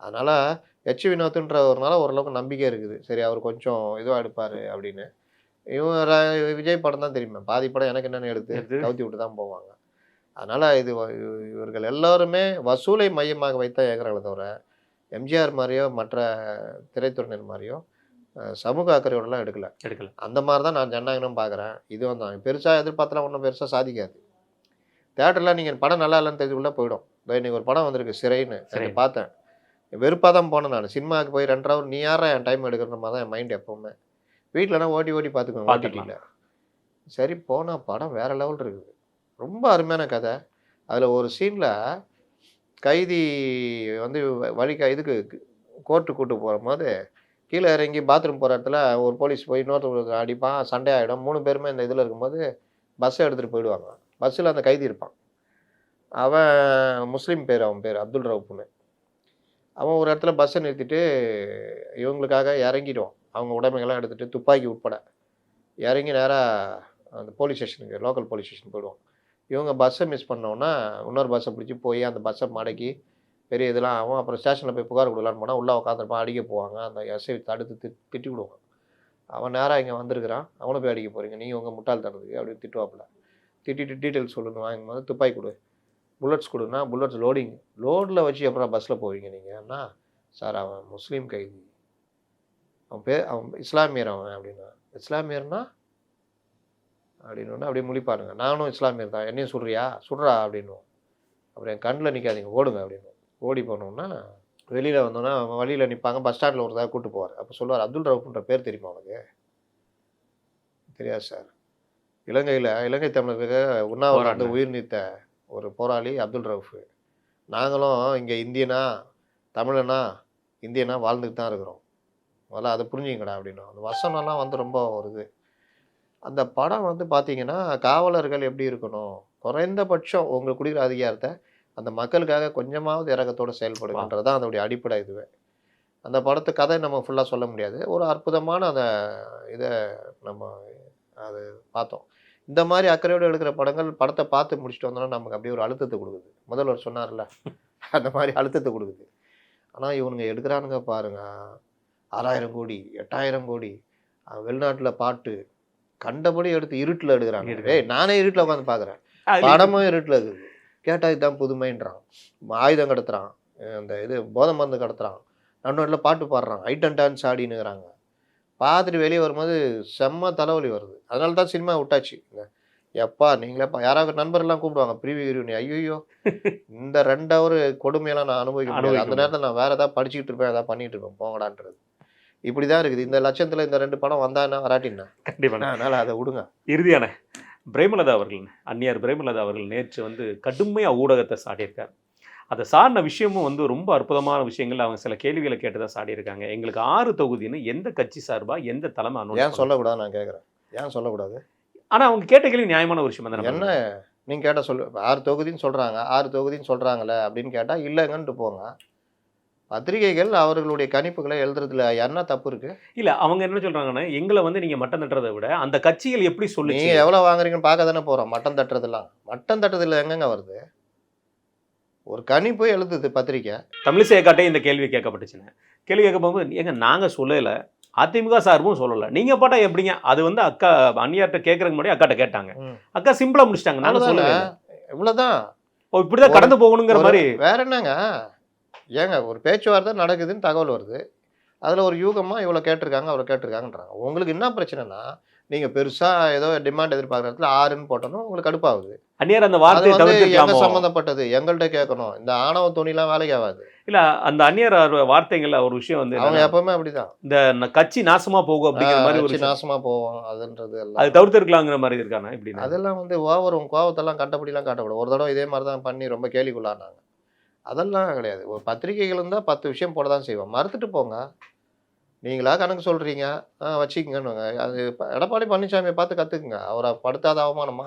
அதனால் எச் வினோத்துன்றவர்னால ஓரளவுக்கு நம்பிக்கை இருக்குது. சரி அவர் கொஞ்சம் இதுவாக எடுப்பார் அப்படின்னு. இவங்க விஜய் படம் தான் தெரியுமே, பாதி படம் எனக்கு என்னென்னு எடுத்து கவுத்தி விட்டு தான் போவாங்க. அதனால் இவர்கள் எல்லோருமே வசூலை மையமாக வைத்தான் ஏற்கிறாங்களே தவிர எம்ஜிஆர் மாதிரியோ மற்ற திரைத்துறையினர் மாதிரியோ சமூக அக்கறையோடலாம் எடுக்கல. அந்த மாதிரி தான் நான் ஜனநாயகம் பார்க்குறேன். இதுவும் தான் பெருசாக எதிர்பார்த்தலாம் ஒன்றும் பெருசாக சாதிக்காது. தேட்டரில் நீங்கள் படம் நல்லா இல்லைன்னு தெரிஞ்சுக்குள்ளே போயிடும். இன்றைக்கி ஒரு படம் வந்திருக்கு சிறைன்னு எனக்கு பார்த்தேன். வெறுப்பாக தான் போனேன் நான். சினிமாவுக்கு போய் 2 ஹவர் நீ யாரா என் டைம் எடுக்கிற மாதிரி தான் என் மைண்ட் எப்போவுமே. வீட்டிலனா ஓட்டி பார்த்துக்குவேன் ஓடிடியில். சரி போனால் படம் வேறு லெவல் இருக்குது. ரொம்ப அருமையான கதை. அதில் ஒரு சீனில் கைதி வந்து இதுக்கு கோர்ட்டு கூட்டு போகும்போது கீழே இறங்கி பாத்ரூம் போகிற இடத்துல ஒரு போலீஸ் போய் இன்னொருத்தர் அடிப்பான், சண்டே ஆகிடும். 3 பேருமே இந்த இதில் இருக்கும்போது பஸ்ஸை எடுத்துகிட்டு போயிடுவாங்க. பஸ்ஸில் அந்த கைதி இருப்பான். அவன் முஸ்லீம் பேர், அவன் பேர் அப்துல் ரவுஃப்னு. அவன் ஒரு இடத்துல பஸ்ஸை நிறுத்திட்டு இவங்களுக்காக இறங்கிடுவான். அவங்க உடைமைகள்லாம் எடுத்துகிட்டு துப்பாக்கி உட்பட இறங்கி நேராக அந்த போலீஸ் ஸ்டேஷனுக்கு லோக்கல் போலீஸ் ஸ்டேஷன் போயிடுவான். இவங்க பஸ்ஸை மிஸ் பண்ணோன்னா இன்னொரு பஸ்ஸை பிடிச்சி போய் அந்த பஸ்ஸை மடக்கி பெரிய இதெல்லாம் ஆகும். அப்புறம் ஸ்டேஷனில் போய் புகார் கொடுக்கலான்னு போனால் உள்ளே உட்காந்துருப்பான். அடிக்க போவாங்க. அந்த எஸ்ஐ தடுத்து திட்டி விடுவான். அவன் நேராக இங்கே வந்திருக்கிறான், அவனை போய் அடிக்க போகிறீங்க நீங்கள் உங்கள் முட்டாள்தனத்துக்கு அப்படின்னு திட்டுவாப்பில். திட்டிட்டு டீட்டெயில்ஸ் சொல்லணும் வாங்கும்போது துப்பாக்கி கொடு, புல்லட்ஸ் கொடுன்னா புல்லட்ஸ் லோடில் வச்சு அப்புறம் பஸ்ஸில் போவீங்க நீங்கள்னா சார் அவன் முஸ்லீம் கைதி, அவன் இஸ்லாமியர் அவன் அப்படின்னா. இஸ்லாமியர்னா அப்படின்னு அப்படியே முழிப்பாருங்க. நானும் இஸ்லாமியர் தான், என்னையும் சுடுறா அப்படின்னுவோம். அப்புறம் என் கண்ணில் நிற்காதீங்க ஓடுங்க அப்படின்னு. ஓடி போனோம்னா வெளியில் வந்தோன்னா வழியில் நிற்பாங்க. பஸ் ஸ்டாண்டில் ஒரு கூப்பிட்டு போவார். அப்போ சொல்லுவார், அப்துல் ரவுஃப்ன்ற பேர் தெரியுமா உனக்கு? தெரியாது சார். இலங்கை தமிழருக்கு உண்ணாவிரதம் வந்து உயிர் நீத்த ஒரு போராளி அப்துல் ரவுஃப். நாங்களும் இங்கே இந்தியனா தமிழனா இந்தியனா வாழ்ந்துட்டு தான் இருக்கிறோம். முதல்ல அதை புரிஞ்சுங்கடா அப்படின்னும். அந்த வசனம்லாம் வந்து ரொம்ப ஒரு இது. அந்த படம் வந்து பார்த்தீங்கன்னா காவலர்கள் எப்படி இருக்கணும், குறைந்தபட்சம் உங்கள் குடிக்கிற அதிகாரத்தை அந்த மக்களுக்காக கொஞ்சமாவது இறக்கத்தோடு செயல்படுங்கன்றது தான் அதோடைய அடிப்படை. இதுவே அந்த படத்து கதை நம்ம ஃபுல்லாக சொல்ல முடியாது. ஒரு அற்புதமான அந்த இதை நம்ம அது பார்த்தோம். இந்த மாதிரி அக்கறையோடு எடுக்கிற படத்தை பார்த்து முடிச்சுட்டு வந்தோம்னா நமக்கு அப்படியே ஒரு அழுத்தத்தை கொடுக்குது. முதல்வர் சொன்னார்ல, அந்த மாதிரி அழுத்தத்தை கொடுக்குது. ஆனால் இவனுங்க எடுக்கிறானுங்க பாருங்கள், 6000 கோடி 8000 கோடி வெளிநாட்டில் பாட்டு கண்டபடி எடுத்து இருட்டில் எடுக்கிறாங்க. நானே இருட்டில் உட்காந்து பார்க்குறேன், படமும் இருட்டில் இருக்குது. கேட்டால் இதுதான் புதுமைன்றான். ஆயுதம் கடத்துறான், அந்த இது போதை மருந்து கடத்துறான், நன்னோட்டில் பாட்டு பாடுறான், ஐட்டம் டான்ஸ் ஆடினுங்கிறாங்க. பார்த்துட்டு வெளியே வரும்போது செம்ம தலைவலி வருது. அதனால தான் சினிமா விட்டாச்சு. எப்பா நீங்களே யாராவது நண்பர்லாம் கூப்பிடுவாங்க ப்ரீவியூ. ஐயோ இந்த 2 ஹவர் கொடுமையெல்லாம் நான் அனுபவிக்க முடியாது. அந்த நேரத்தில் நான் வேறு ஏதாவது படிச்சுட்டு இருப்பேன், ஏதாவது பண்ணிட்டு இருப்பேன், போங்கடான்றது. இப்படி தான் இருக்குது. இந்த லட்சத்தில் இந்த 2 படம் வந்தான்னா வராட்டின்னா கண்டிப்பாக. அதனால் அதை விடுங்க. இறுதியான பிரேமலதா அவர்கள், அந்நியார் பிரேமலதா அவர்கள் நேற்று வந்து கடுமையாக ஊடகத்தை சாடியிருக்கார். அதை சாடின விஷயமும் வந்து ரொம்ப அற்புதமான விஷயங்கள். அவங்க சில கேள்விகளை கேட்டுதான் சாடியிருக்காங்க. எங்களுக்கு 6 தொகுதின்னு எந்த கட்சி சார்பாக எந்த தலைமை ஏன் சொல்லக்கூடாது நான் கேட்குறேன். ஏன் சொல்லக்கூடாது? ஆனால் அவங்க கேட்ட கேள்வி நியாயமான ஒரு விஷயம் தான். என்ன நீங்கள் கேட்டால் 6 தொகுதின்னு சொல்கிறாங்க, 6 தொகுதின்னு சொல்கிறாங்களே அப்படின்னு கேட்டால் இல்லைங்கன்ட்டு போங்க. பத்திரிகைகள் அவர்களுடைய கணிப்புகளை எழுதுறதுல என்ன தப்பு இருக்கு? இல்ல அவங்க என்ன சொல்றாங்கன்னா, எங்களை வந்து நீங்க மட்டம் தட்டுறதை விட அந்த கட்சிகள் எப்படி சொல்லி நீங்க எவ்வளவு வாங்குறீங்கன்னு பார்க்க தானே போறோம். மட்டம் தட்டுறதுலாம் மட்டம் தட்டுறதுல எங்கங்க வருது? ஒரு கணிப்பு எழுதுது பத்திரிக்கை. தமிழிசை காட்டே இந்த கேள்வி கேட்கப்பட்டுச்சுன்னு கேள்வி கேட்க போகும்போது எங்க நாங்க சொல்லல, அதிமுக சார்பும் சொல்லல. நீங்க போட்டா எப்படிங்க? அது வந்து அக்கா அந்நியார்ட்ட கேட்கறதுக்கு முன்னாடி அக்காட்ட கேட்டாங்க. ம். அக்கா சிம்பிளா முடிச்சிட்டாங்க. நாங்க அவ்வளோதாங்க. சொல்லவே இல்ல. இவ்வளோதான். ஓ இப்படிதான் கடந்து போகணுங்கிற ஒரு மாதிரி. வேற என்னங்க? ஏங்க ஒரு பேச்சுவார்த்தை நடக்குதுன்னு தகவல் வருது. அதில ஒரு யூகமா இவ்வளோ கேட்டிருக்காங்க, அவ்வளோ கேட்டிருக்காங்கன்றாங்க. உங்களுக்கு என்ன பிரச்சனைன்னா, நீங்க பெருசா ஏதோ டிமாண்ட் எதிர்பார்க்குற இடத்துல 6ன்னு போட்டோம்னா உங்களுக்கு கடுப்பாகுது. அந்நியார் அந்த அது வார்த்தையை வந்து எங்க தவிர்த்திருக்கலாமோ? சம்மந்தப்பட்டது? எங்கள்ட்ட கேட்கணும். இந்த ஆணவ துணிலாம் வேலைக்கு ஆகாது. இல்ல அந்த அந்நியார் வார்த்தைகள்ல ஒரு விஷயம் வந்து அவங்க என்னன்னா, எப்பவுமே அப்படிதான். இந்த கட்சி நாசமா போகும் அப்படிங்கிற மாதிரி ஒரு கட்சி விஷயம். நாசமா போவோம். அதுன்றது அது எல்லாம். தவிர்த்திருக்கலாங்கிற மாதிரி இருக்கானா எப்படின்னு? அதெல்லாம் வந்து ஓவர் உன் கோவத்தெல்லாம் கண்டபடிலாம் காட்டக்கூடாது. ஒரு தடவ இதே மாரி தான் பண்ணி ரொம்ப கேலிக்குள்ளானாங்க. அதெல்லாம் கிடையாது. ஒரு பத்திரிகைகள் இருந்தா 10 விஷயம் போட தான் செய்வோம். மறுத்துட்டு போங்க. நீங்களா கணக்கு சொல்றீங்க. வச்சுக்கங்கன்னுங்க. அது எடப்பாடி பழனிசாமிய பார்த்து கத்துக்குங்க. அவர படுத்தாத அவமானமா?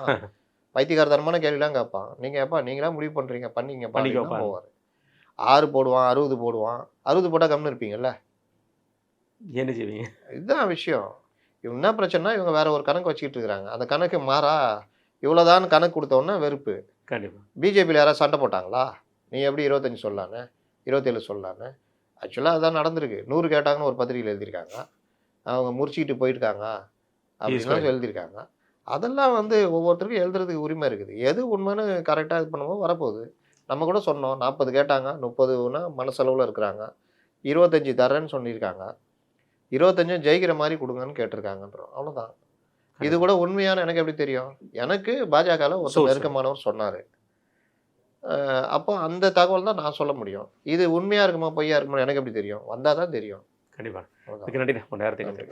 பைத்தியக்காரத்தனமான கேள்விலாம் கேட்பான். நீங்க எப்பா நீங்களா முடிவு பண்றீங்க. பண்ணீங்கப்பா அப்டின்னா பண்ணிக்கோப்பா. போவாரு. 6 போடுவான், 60 போடுவான். 60 போட்டா கம்முனு இருப்பீங்கல்ல? என்ன செய்வீங்க? இதுதான் விஷயம். இவங்க என்ன பிரச்சனைனா, இவங்க வேற ஒரு கணக்கு வச்சுக்கிட்டு இருக்காங்க. அந்த கணக்கு மாறா இவ்வளோதான்னு கணக்கு குடுத்தோனே வெறுப்பு. கண்டிப்பா. பிஜேபியில யாராவது சண்டை போட்டாங்களா? நீ எப்படி 25 சொல்லலான்னு? 27 சொல்லலான்னு? ஆக்சுவலா அதான் நடந்திருக்கு. 100 கேட்டாங்கன்னு ஒரு பத்திரிகையில எழுதியிருக்காங்க. அவங்க முறிச்சுக்கிட்டு போயிருக்காங்க. அப்படின்லாம் எழுதியிருக்காங்க. அதெல்லாம் வந்து ஒவ்வொருத்தருக்கும் எழுதுறதுக்கு உரிமை இருக்குது. எது உண்மைன்னு கரெக்ட்டா இது பண்ணுமோ வரப்போகுது. நம்ம கூட சொன்னோம். 40 கேட்டாங்க. 30னா மனசளவுல இருக்கிறாங்க. 25 தர்றேன்னு சொல்லியிருக்காங்க. 25ம் ஜெயிக்கிற மாரி குடுங்கன்னு கேட்டிருக்காங்கன்றோம். அவ்வளோதான். இது கூட உண்மையான்னு எனக்கு எப்படி தெரியும்? எனக்கு பாஜகல ஒருத்தர் நெருக்கமானவர் சொன்னாரு. அப்போ அந்த தகவல் தான் நான் சொல்ல முடியும். இது உண்மையா இருக்குமா? பொய்யா இருக்குமா? எனக்கு எப்படி தெரியும்? வந்தா தான் தெரியும். கண்டிப்பா. அவ்வளோதான். அதுக்கு நன்றி. உங்க நேரத்தை நன்றி.